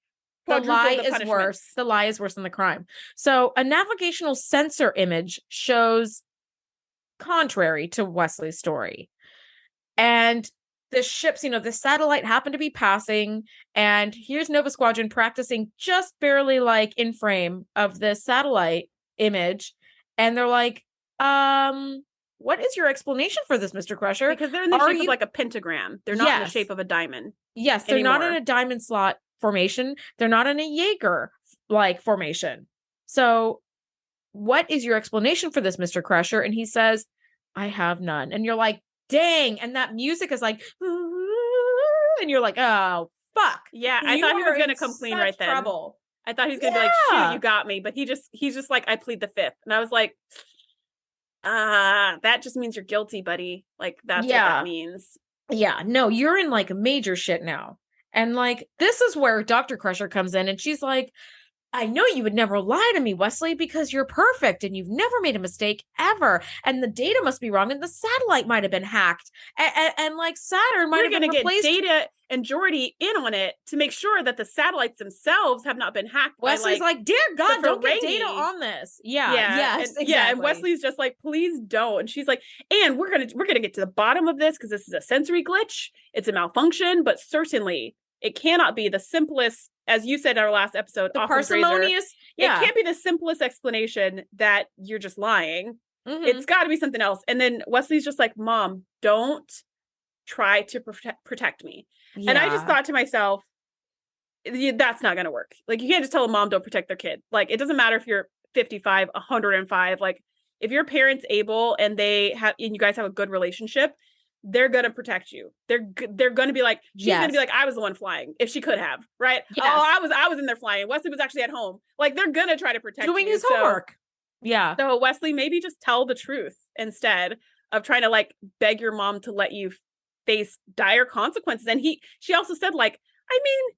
the lie is worse. The lie is worse than the crime. So a navigational sensor image shows contrary to Wesley's story. And the ships, the satellite happened to be passing, and here's Nova Squadron practicing just barely like in frame of the satellite image. And they're like, what is your explanation for this, Mr. Crusher? Because they're in the shape of like a pentagram. They're not in the shape of a diamond. Yes, they're not in a diamond slot formation. They're not in a Jaeger like formation. So what is your explanation for this, Mr. Crusher? And he says, I have none. And you're like, dang. And that music is like, and you're like, oh, fuck. Yeah, I thought he was going to come clean right then. Trouble. I thought he was going to be like, shoot, you got me. But he's just like, I plead the fifth. And I was like, that just means you're guilty, buddy. Like, that's what that means. Yeah, no, you're in like major shit now. And like, this is where Dr. Crusher comes in, and she's like, I know you would never lie to me, Wesley, because you're perfect and you've never made a mistake ever. And the data must be wrong, and the satellite might have been hacked. And like Saturn might have been replaced. Get Data and Geordi in on it to make sure that the satellites themselves have not been hacked. Wesley's like, dear God, don't get data on this. Yeah. Yes. Exactly. Yeah. And Wesley's just like, please don't. And she's like, and we're gonna get to the bottom of this because this is a sensory glitch. It's a malfunction, but certainly it cannot be the simplest, as you said in our last episode, the parsimonious. It can't be the simplest explanation that you're just lying. Mm-hmm. It's got to be something else. And then Wesley's just like, Mom, don't try to protect me. Yeah. And I just thought to myself, that's not going to work. Like, you can't just tell a mom don't protect their kid. Like, it doesn't matter if you're 55, 105. Like, if your parent's able and you guys have a good relationship, they're going to protect you. They're going to be like, she's going to be like, I was the one flying if she could have, right? Yes. Oh, I was in there flying. Wesley was actually at home. Like, they're going to try to protect doing you. His homework. Yeah. So Wesley, maybe just tell the truth instead of trying to like beg your mom to let you face dire consequences. And she also said like, I mean,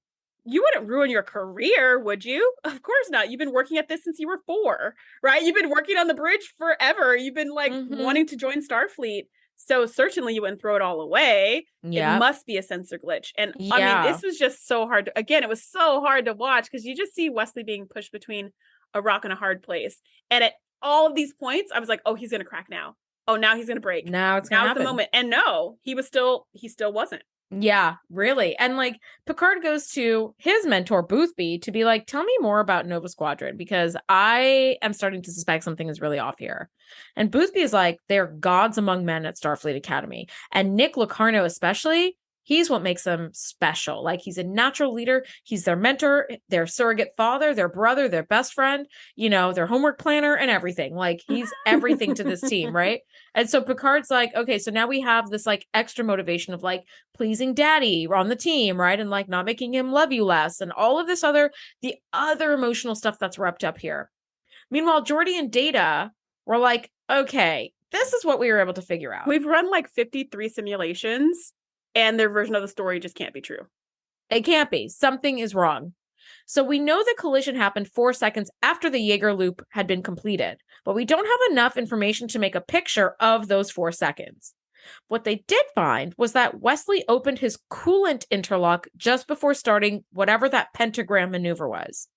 you wouldn't ruin your career, would you? Of course not. You've been working at this since you were 4, right? You've been working on the bridge forever. You've been like wanting to join Starfleet. So certainly you wouldn't throw it all away. Yeah. It must be a sensor glitch. And I mean, this was just so hard. It was so hard to watch because you just see Wesley being pushed between a rock and a hard place. And at all of these points, I was like, oh, he's going to crack now. Oh, now he's going to break. Now's the moment. And no, he still wasn't. Yeah, really. And like Picard goes to his mentor, Boothby, to be like, tell me more about Nova Squadron, because I am starting to suspect something is really off here. And Boothby is like, they're gods among men at Starfleet Academy. And Nick Locarno especially, he's what makes them special. Like, he's a natural leader. He's their mentor, their surrogate father, their brother, their best friend, their homework planner and everything. Like, he's everything to this team, right? And so Picard's like, okay, so now we have this like extra motivation of like pleasing daddy on the team, right? And like not making him love you less and all of this the other emotional stuff that's wrapped up here. Meanwhile, Geordi and Data were like, okay, this is what we were able to figure out. We've run like 53 simulations. And their version of the story just can't be true. It can't be. Something is wrong. So we know the collision happened 4 seconds after the Jaeger loop had been completed, but we don't have enough information to make a picture of those 4 seconds. What they did find was that Wesley opened his coolant interlock just before starting whatever that pentagram maneuver was.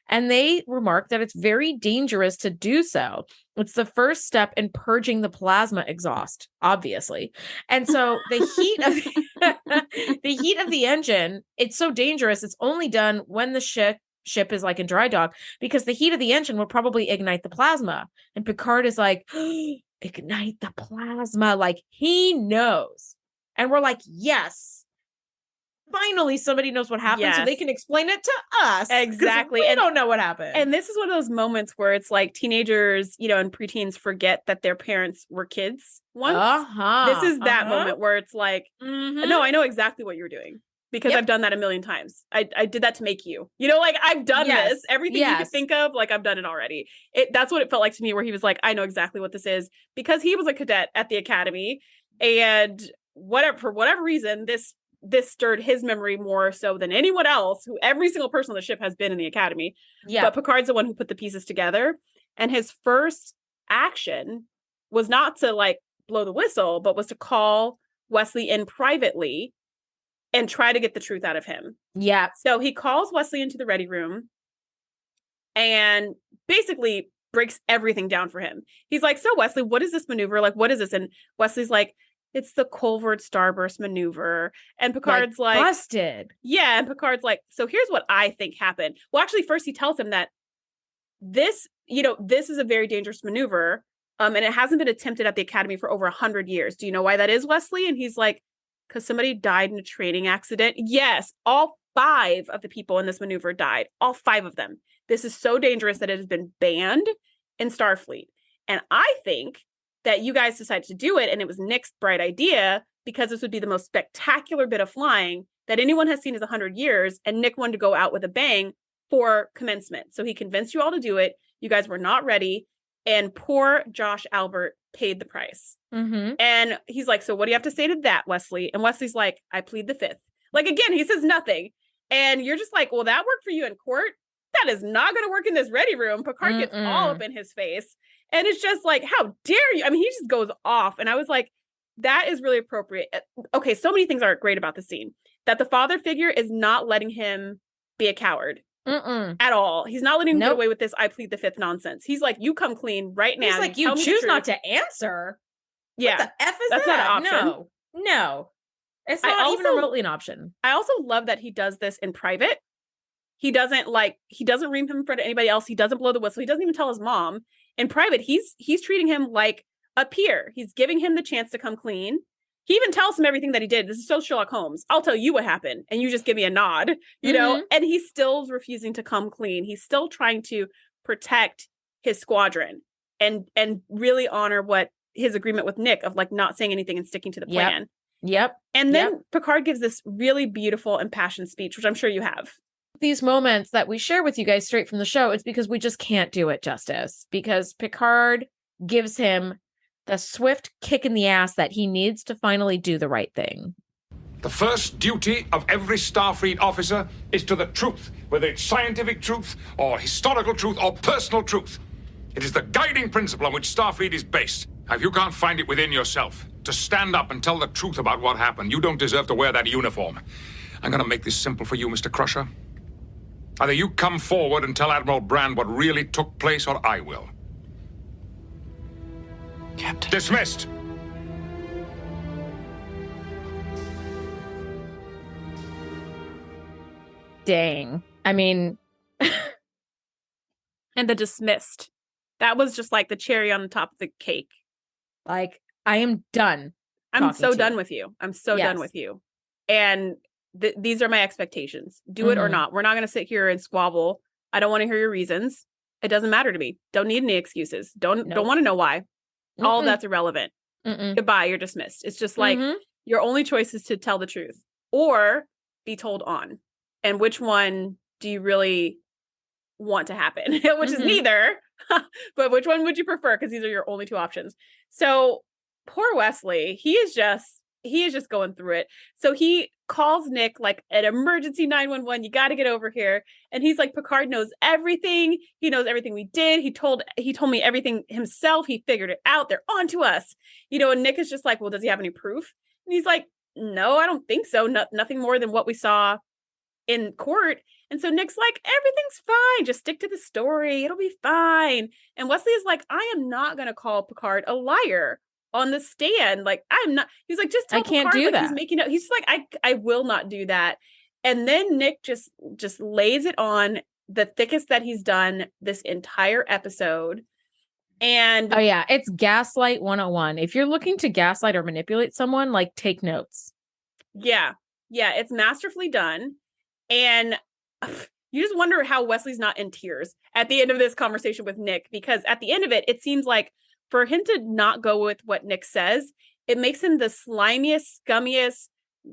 And they remark that it's very dangerous to do so. It's the first step in purging the plasma exhaust, obviously. And so the heat of the heat of the engine, it's so dangerous. It's only done when the ship is like in dry dock, because the heat of the engine will probably ignite the plasma. And Picard is like, ignite the plasma. Like, he knows. And we're like, yes. Finally, somebody knows what happened, so they can explain it to us. Exactly. We don't know what happened. And this is one of those moments where it's like teenagers, and preteens forget that their parents were kids once. This is that moment where it's like, no, I know exactly what you're doing because I've done that a million times. I did that to make you. Like, I've done this. Everything you could think of, like, I've done it already. That's what it felt like to me, where he was like, I know exactly what this is, because he was a cadet at the academy, and for whatever reason, this stirred his memory more so than anyone else, who every single person on the ship has been in the academy. But Picard's the one who put the pieces together. And his first action was not to like blow the whistle, but was to call Wesley in privately and try to get the truth out of him. Yeah. So he calls Wesley into the ready room and basically breaks everything down for him. He's like, so Wesley, what is this maneuver? Like, what is this? And Wesley's like, it's the Colvard starburst maneuver. And Picard's like busted. Yeah. And Picard's like, so here's what I think happened. Well, actually, first he tells him that this is a very dangerous maneuver. And it hasn't been attempted at the Academy for over 100 years. Do you know why that is, Wesley? And he's like, because somebody died in a training accident. Yes. All 5 of the people in this maneuver died. All 5 of them. This is so dangerous that it has been banned in Starfleet. And I think that you guys decided to do it, and it was Nick's bright idea, because this would be the most spectacular bit of flying that anyone has seen in 100 years, and Nick wanted to go out with a bang for commencement. So he convinced you all to do it. You guys were not ready, and poor Josh Albert paid the price. And he's like, so what do you have to say to that, Wesley? And Wesley's like, I plead the fifth. Like, again, he says nothing. And you're just like, well, that worked for you in court. That is not going to work in this ready room. Picard gets all up in his face. And it's just like, how dare you? I mean, he just goes off. And I was like, that is really appropriate. Okay, so many things are great about the scene. That the father figure is not letting him be a coward at all. He's not letting him get away with this I plead the fifth nonsense. He's like, you come clean right now. He's like, you choose not to answer. Yeah. What the F is that's that? Not an option. No. It's not even remotely an option. I also love that he does this in private. He doesn't ream him in front of anybody else. He doesn't blow the whistle. He doesn't even tell his mom. In private, he's treating him like a peer. He's giving him the chance to come clean. He even tells him everything that he did. This is so Sherlock Holmes. I'll tell you what happened, and you just give me a nod, you know? And he's still refusing to come clean. He's still trying to protect his squadron and really honor what his agreement with Nick of like not saying anything and sticking to the plan. Yep. And then Picard gives this really beautiful impassioned speech, which I'm sure you have. These moments that we share with you guys straight from the show, it's because we just can't do it justice, because Picard gives him the swift kick in the ass that he needs to finally do the right thing. The first duty of every Starfleet officer is to the truth, whether it's scientific truth or historical truth or personal truth. It is the guiding principle on which Starfleet is based. Now, if you can't find it within yourself to stand up and tell the truth about what happened, you don't deserve to wear that uniform. I'm going to make this simple for you, Mr. Crusher. Either you come forward and tell Admiral Brand what really took place, or I will. Captain. Dismissed. Dang. I mean... And the dismissed. That was just like the cherry on the top of the cake. Like, I am done. I'm so done with you. I'm so done with you. And these are my expectations. Do it or not. We're not going to sit here and squabble. I don't want to hear your reasons. It doesn't matter to me. Don't need any excuses. Don't want to know why. All of that's irrelevant. Goodbye. You're dismissed. It's just like your only choice is to tell the truth or be told on. And which one do you really want to happen? Which is neither. But which one would you prefer? Because these are your only 2 options. So poor Wesley, he is just going through it. So he calls Nick like an emergency 911. You got to get over here. And he's like, Picard knows everything. He knows everything we did. He told me everything himself. He figured it out. They're on to us. And Nick is just like, well, does he have any proof? And he's like, no, I don't think so. Nothing more than what we saw in court. And so Nick's like, everything's fine. Just stick to the story. It'll be fine. And Wesley is like, I am not going to call Picard a liar on the stand. Like, I'm not. He's like, just tell I can't Picard, do like, that. he's making up. He's like, I will not do that. And then Nick just lays it on the thickest that he's done this entire episode. And oh yeah, it's gaslight 101. If you're looking to gaslight or manipulate someone, like, take notes. Yeah, it's masterfully done. And you just wonder how Wesley's not in tears at the end of this conversation with Nick, because at the end of it, it seems like for him to not go with what Nick says, it makes him the slimiest, scummiest,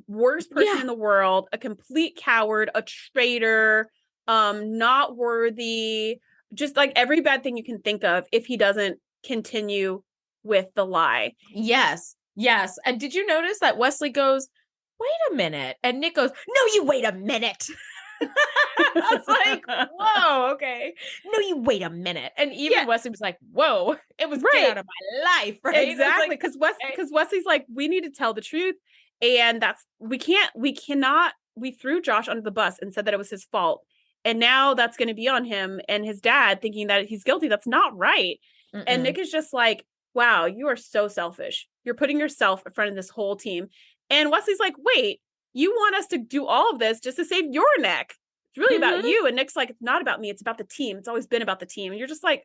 worst person in the world, a complete coward, a traitor, not worthy, just like every bad thing you can think of if he doesn't continue with the lie. Yes. And did you notice that Wesley goes, wait a minute. And Nick goes, no, you wait a minute. I was like, whoa, okay. No, you wait a minute. And even Wesley was like, whoa, it was get out of my life, right? Exactly. Because Wesley's like, we need to tell the truth. And we threw Josh under the bus and said that it was his fault. And now that's going to be on him and his dad thinking that he's guilty. That's not right. Mm-mm. And Nick is just like, wow, you are so selfish. You're putting yourself in front of this whole team. And Wesley's like, wait, you want us to do all of this just to save your neck. It's really about you. And Nick's like, it's not about me. It's about the team. It's always been about the team. And you're just like,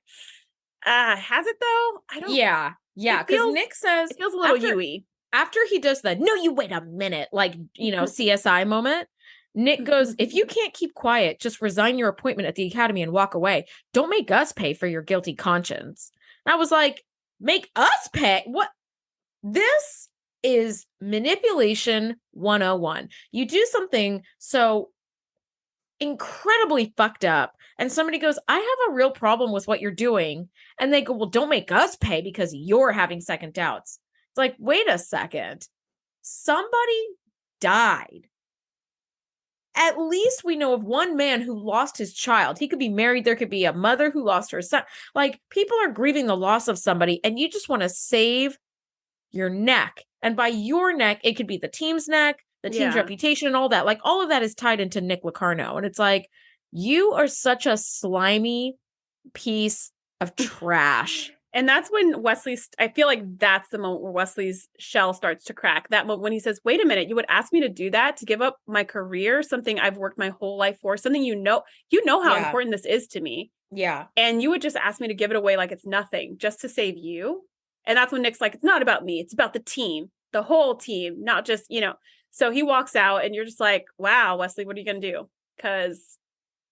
has it though? I don't. Yeah. Because Nick says it feels a little Yui. After he does the, no, you wait a minute, like, CSI moment, Nick goes, if you can't keep quiet, just resign your appointment at the academy and walk away. Don't make us pay for your guilty conscience. And I was like, make us pay? What? This is manipulation 101. You do something so incredibly fucked up, and somebody goes, I have a real problem with what you're doing. And they go, well, don't make us pay because you're having second doubts. It's like, wait a second. Somebody died. At least we know of one man who lost his child. He could be married. There could be a mother who lost her son. Like, people are grieving the loss of somebody, and you just want to save your neck. And by your neck, it could be the team's neck, the team's reputation, and all that. Like, all of that is tied into Nick Locarno. And it's like, you are such a slimy piece of trash. And that's when I feel like that's the moment where Wesley's shell starts to crack. That moment when he says, wait a minute, you would ask me to do that, to give up my career, something I've worked my whole life for, something you know how important this is to me. Yeah. And you would just ask me to give it away like it's nothing just to save you. And that's when Nick's like, it's not about me. It's about the team, the whole team, not just, So he walks out and you're just like, wow, Wesley, what are you going to do? Because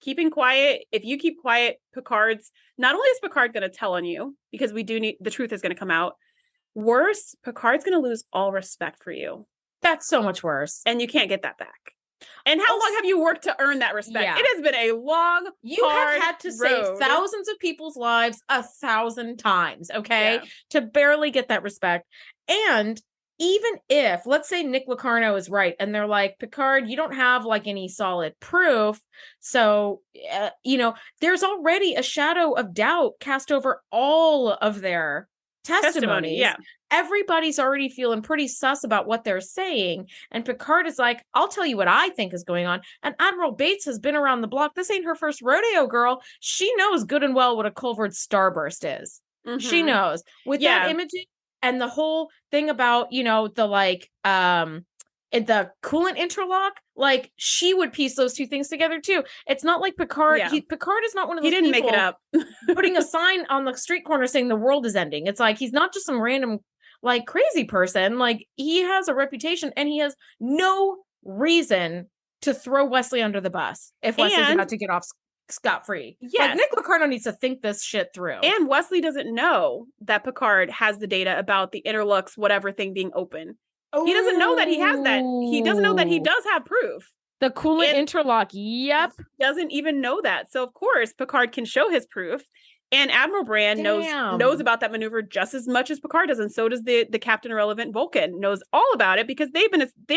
keeping quiet, if you keep quiet, not only is Picard going to tell on you, because the truth is going to come out. Worse, Picard's going to lose all respect for you. That's so much worse. And you can't get that back. And how long have you worked to earn that respect? Yeah. It has been a long, you have had to save thousands of people's lives 1,000 times, okay? Yeah. To barely get that respect. And even if, let's say Nick Locarno is right, and they're like, Picard, you don't have like any solid proof. So, there's already a shadow of doubt cast over all of their testimonies. Yeah. Everybody's already feeling pretty sus about what they're saying. And Picard is like, I'll tell you what I think is going on. And Admiral Bates has been around the block. This ain't her first rodeo, girl. She knows good and well what a Culvered starburst is. Mm-hmm. She knows. With that imaging and the whole thing about, the coolant interlock, like, she would piece those two things together too. It's not like Picard. Yeah. Picard is not one of those people. He didn't make it up. Putting a sign on the street corner saying the world is ending. It's like, he's not just some random, like, crazy person. Like, he has a reputation, and he has no reason to throw Wesley under the bus if Wesley's about to get off scot-free. Yes. Like, Nick Locarno needs to think this shit through. And Wesley doesn't know that Picard has the data about the interlux, whatever thing being open. He doesn't know that he has that. He doesn't know that he does have proof. The coolant interlock. Yep. He doesn't even know that. So, of course, Picard can show his proof. And Admiral Brand knows about that maneuver just as much as Picard does. And so does the Captain Irrelevant Vulcan, knows all about it, because they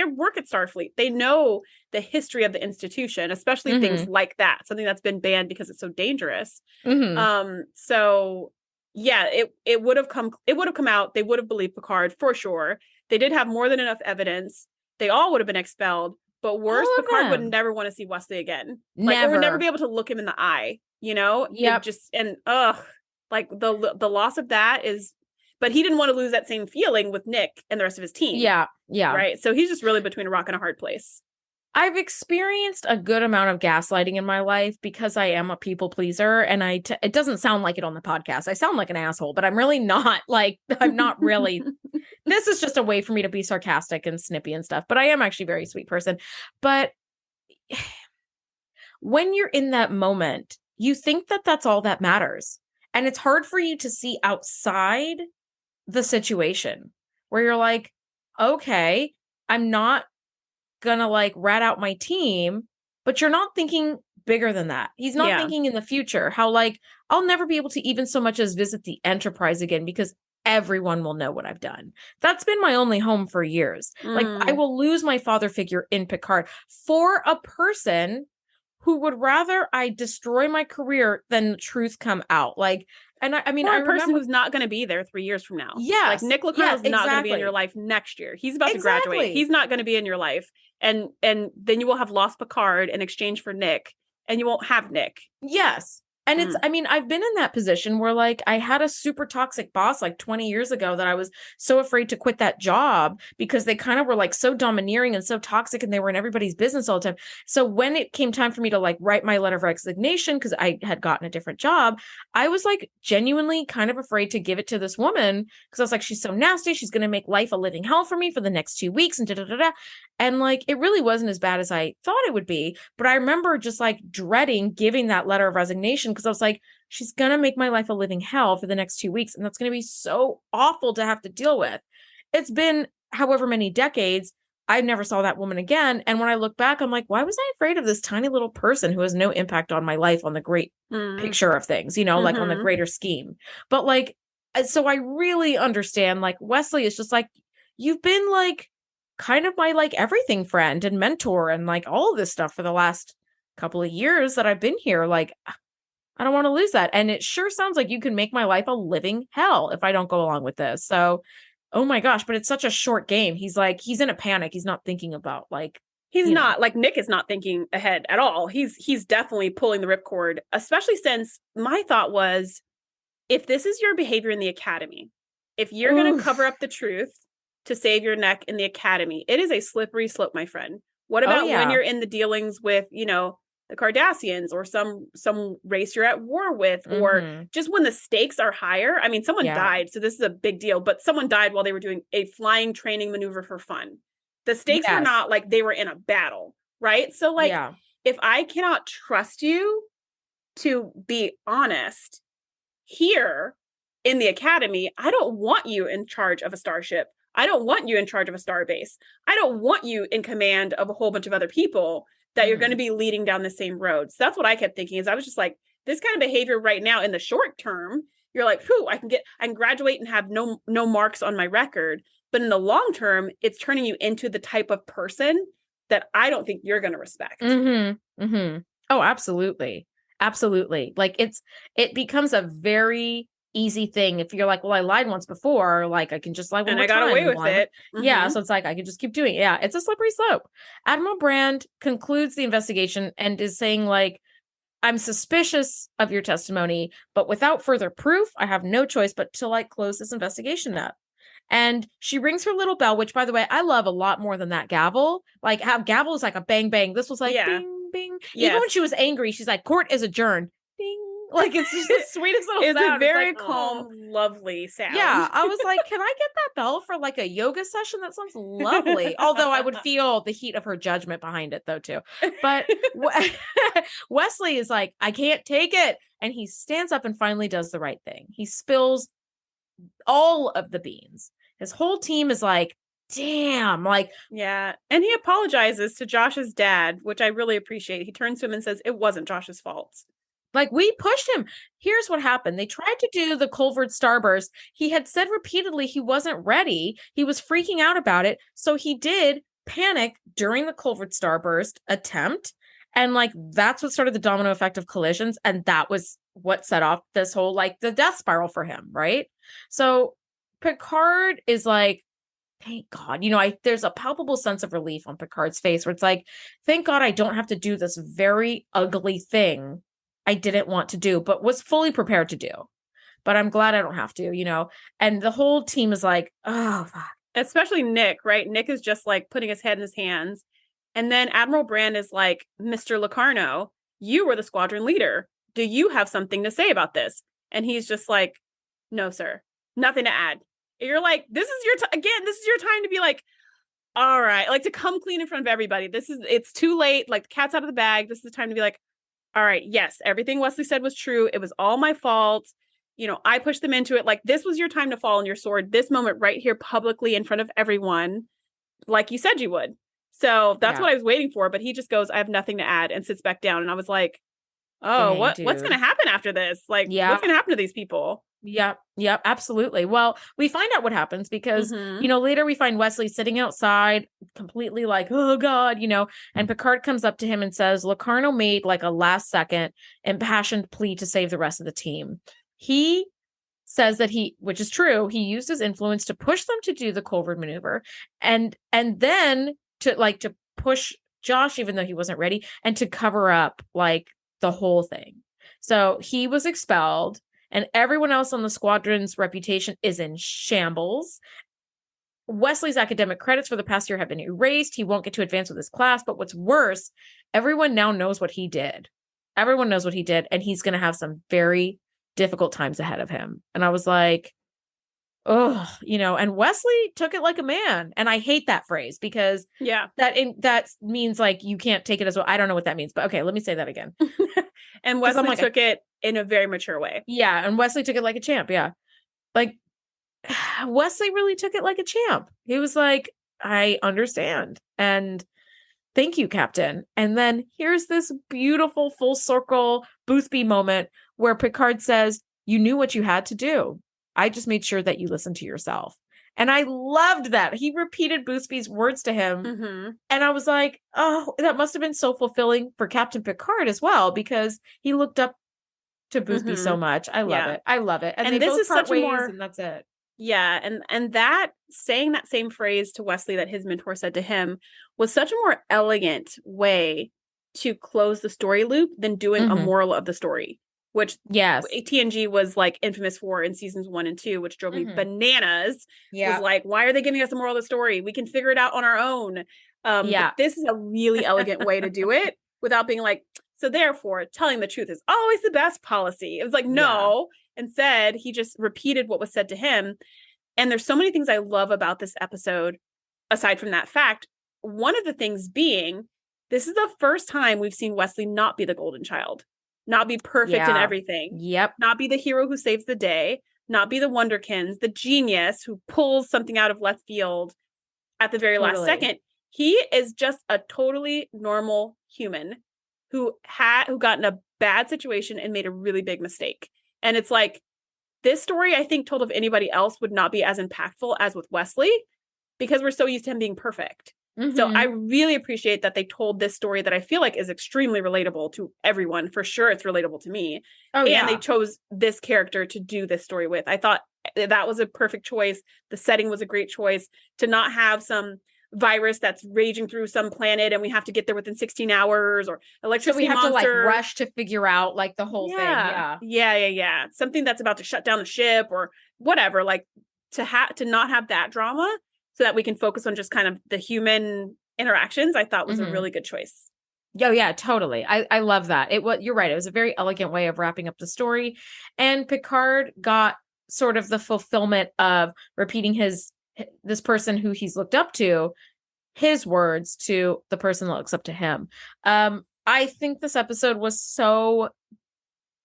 work at Starfleet. They know the history of the institution, especially things like that, something that's been banned because it's so dangerous. Mm-hmm. So yeah, it would have come out. They would have believed Picard for sure. They did have more than enough evidence. They all would have been expelled. But worse, All of Picard would them. never want to see Wesley again. Never. Or would never be able to look him in the eye, you know? Yep. It just, and like the loss of that is, but he didn't want to lose that same feeling with Nick and the rest of his team. Yeah. Yeah. Right. So he's just really between a rock and a hard place. I've experienced a good amount of gaslighting in my life because I am a people pleaser, and it doesn't sound like it on the podcast. I sound like an asshole, but I'm really not. Like, I'm not really. This is just a way for me to be sarcastic and snippy and stuff, but I am actually a very sweet person. But when you're in that moment, you think that that's all that matters. And it's hard for you to see outside the situation where you're like, okay, I'm not gonna like rat out my team, but you're not thinking bigger than that. He's not thinking in the future how like I'll never be able to even so much as visit the Enterprise again because everyone will know what I've done. That's been my only home for years. Like I will lose my father figure in Picard for a person who would rather I destroy my career than the truth come out. Like, and I mean, a person who's not going to be there 3 years from now. Yeah, like Nick Lacroix is not going to be in your life next year. He's about to graduate. He's not going to be in your life, and then you will have lost Picard in exchange for Nick, and you won't have Nick. Yes. And it's, I mean, I've been in that position where like I had a super toxic boss like 20 years ago that I was so afraid to quit that job because they kind of were like so domineering and so toxic and they were in everybody's business all the time. So when it came time for me to like write my letter of resignation, because I had gotten a different job, I was like genuinely kind of afraid to give it to this woman because I was like, she's so nasty. She's going to make life a living hell for me for the next 2 weeks and da-da-da-da. And like, it really wasn't as bad as I thought it would be. But I remember just like dreading giving that letter of resignation because I was like, she's going to make my life a living hell for the next 2 weeks. And that's going to be so awful to have to deal with. It's been however many decades. I never saw that woman again. And when I look back, I'm like, why was I afraid of this tiny little person who has no impact on my life on the great picture of things, you know, like on the greater scheme. But like, so I really understand, like Wesley is just like, you've been like kind of my like everything friend and mentor and like all of this stuff for the last couple of years that I've been here. Like, I don't want to lose that. And it sure sounds like you can make my life a living hell if I don't go along with this. So, oh my gosh, but it's such a short game. He's like, he's in a panic. He's not thinking about like, he's not like Nick is not thinking ahead at all. He's definitely pulling the ripcord, especially since my thought was, if this is your behavior in the academy, if you're going to cover up the truth to save your neck in the academy, it is a slippery slope, my friend. What about when you're in the dealings with, you know, the Cardassians or some race you're at war with, or just when the stakes are higher? I mean, someone died, so this is a big deal, but someone died while they were doing a flying training maneuver for fun. The stakes were not like they were in a battle, right? So like, if I cannot trust you to be honest here in the academy, I don't want you in charge of a starship. I don't want you in charge of a starbase. I don't want you in command of a whole bunch of other people that you're going to be leading down the same road. So that's what I kept thinking, is I was just like, this kind of behavior right now in the short term, you're like, whew, I can graduate and have no marks on my record. But in the long term, it's turning you into the type of person that I don't think you're going to respect. Oh, absolutely. Absolutely. Like it becomes a very easy thing if you're like, well, I lied once before, like I can just lie one more time. And I got away with it. Yeah, so it's like I can just keep doing it. Yeah, it's a slippery slope. Admiral Brand concludes the investigation and is saying like, I'm suspicious of your testimony, but without further proof, I have no choice but to like close this investigation up. And she rings her little bell, which by the way, I love a lot more than that gavel. Like how gavel is like a bang bang. This was like bing bing. Even when she was angry, she's like, court is adjourned. Ding. Like it's just the sweetest little it's sound. It's a very calm, lovely sound. Yeah. I was like, can I get that bell for like a yoga session? That sounds lovely. Although I would feel the heat of her judgment behind it though too. But Wesley is like, I can't take it. And he stands up and finally does the right thing. He spills all of the beans. His whole team is like, damn, like, yeah. And he apologizes to Josh's dad, which I really appreciate. He turns to him and says, it wasn't Josh's fault. Like, we pushed him. Here's what happened. They tried to do the Culvert Starburst. He had said repeatedly he wasn't ready. He was freaking out about it. So he did panic during the Culvert Starburst attempt. And like, that's what started the domino effect of collisions. And that was what set off this whole, like, the death spiral for him, right? So Picard is like, thank God, there's a palpable sense of relief on Picard's face where it's like, thank God I don't have to do this very ugly thing I didn't want to do, but was fully prepared to do. But I'm glad I don't have to, and the whole team is like, oh, fuck. Especially Nick, right? Nick is just like putting his head in his hands. And then Admiral Brand is like, Mr. Locarno, you were the squadron leader. Do you have something to say about this? And he's just like, no, sir, nothing to add. And you're like, this is your this is your time to be like, all right, like to come clean in front of everybody. It's too late. Like the cat's out of the bag. This is the time to be like, all right, yes, everything Wesley said was true. It was all my fault. I pushed them into it. Like, this was your time to fall on your sword. This moment right here publicly in front of everyone, like you said you would. So that's what I was waiting for. But he just goes, I have nothing to add, and sits back down. And I was like, oh, dang, what's going to happen after this? Like, what's going to happen to these people? Yep, absolutely. Well, we find out what happens because, later we find Wesley sitting outside completely like, oh God, and Picard comes up to him and says, Locarno made like a last second impassioned plea to save the rest of the team. He says that which is true, he used his influence to push them to do the Colvard maneuver and then to push Josh, even though he wasn't ready, and to cover up like the whole thing. So he was expelled and everyone else on the squadron's reputation is in shambles. Wesley's academic credits for the past year have been erased. He won't get to advance with his class. But what's worse, everyone now knows what he did. Everyone knows what he did. And he's going to have some very difficult times ahead of him. And I was like, oh, and Wesley took it like a man. And I hate that phrase because that means like you can't take it as well. I don't know what that means, but okay, let me say that again. And Wesley took it in a very mature way. Yeah. And Wesley took it like a champ. Yeah. Like Wesley really took it like a champ. He was like, I understand. And thank you, Captain. And then here's this beautiful full circle Boothby moment where Picard says, you knew what you had to do. I just made sure that you listened to yourself. And I loved that. He repeated Boothby's words to him. Mm-hmm. And I was like, oh, that must have been so fulfilling for Captain Picard as well, because he looked up to Boothby so much. I love it. I love it. And they this both is part such a ways, more, and that's it. Yeah. And that saying that same phrase to Wesley that his mentor said to him was such a more elegant way to close the story loop than doing a moral of the story, which TNG was like infamous for in seasons 1 and 2, which drove me bananas. Was like, why are they giving us a moral of the story? We can figure it out on our own. But this is a really elegant way to do it without being like, so therefore telling the truth is always the best policy. It was like, no. Instead, he just repeated what was said to him. And there's so many things I love about this episode, aside from that fact. One of the things being, this is the first time we've seen Wesley not be the golden child, not be perfect in everything. Yep. Not be the hero who saves the day, not be the wonderkins, the genius who pulls something out of left field at the very last second. He is just a totally normal human who got in a bad situation and made a really big mistake. And it's like, this story, I think, told of anybody else would not be as impactful as with Wesley, because we're so used to him being perfect. Mm-hmm. So I really appreciate that they told this story that I feel like is extremely relatable to everyone. For sure, it's relatable to me. And they chose this character to do this story with. I thought that was a perfect choice. The setting was a great choice to not have some virus that's raging through some planet and we have to get there within 16 hours or electricity so we have monster. To like rush to figure out like the whole thing. Yeah. Something that's about to shut down the ship or whatever, like to not have that drama so that we can focus on just kind of the human interactions, I thought was a really good choice. Oh yeah, totally. I love that. You're right. It was a very elegant way of wrapping up the story, and Picard got sort of the fulfillment of repeating this person who he's looked up to, his words to the person that looks up to him. I think this episode was so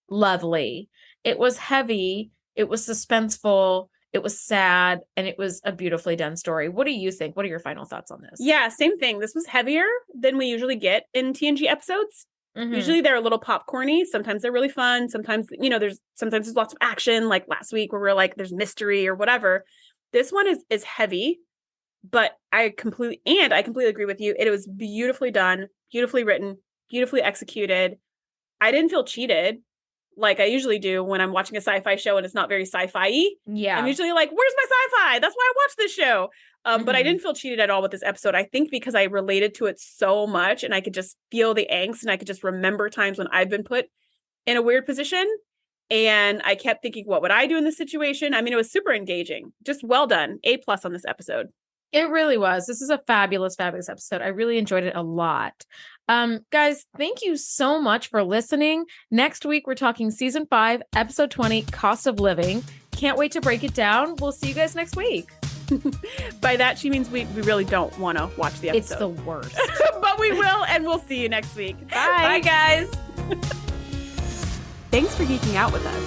lovely. It was heavy. It was suspenseful. It was sad. And it was a beautifully done story. What do you think? What are your final thoughts on this? Yeah, same thing. This was heavier than we usually get in TNG episodes. Mm-hmm. Usually they're a little popcorny. Sometimes they're really fun. Sometimes, there's lots of action, like last week where we're like, there's mystery or whatever. This one is heavy, but I completely agree with you. It was beautifully done, beautifully written, beautifully executed. I didn't feel cheated. like I usually do when I'm watching a sci-fi show and it's not very sci-fi-y. Yeah. I'm usually like, where's my sci-fi? That's why I watch this show. But I didn't feel cheated at all with this episode. I think because I related to it so much and I could just feel the angst and I could just remember times when I've been put in a weird position. And I kept thinking, what would I do in this situation? I mean, it was super engaging. Just well done. A+ on this episode. It really was. This is a fabulous, fabulous episode. I really enjoyed it a lot. Guys, thank you so much for listening. Next week, we're talking season 5, episode 20, Cost of Living. Can't wait to break it down. We'll see you guys next week. By that, she means we really don't want to watch the episode. It's the worst. But we will, and we'll see you next week. Bye. Bye, guys. Thanks for geeking out with us.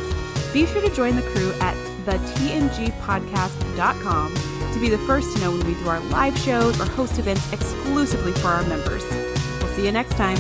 Be sure to join the crew at thetngpodcast.com to be the first to know when we do our live shows or host events exclusively for our members. We'll see you next time.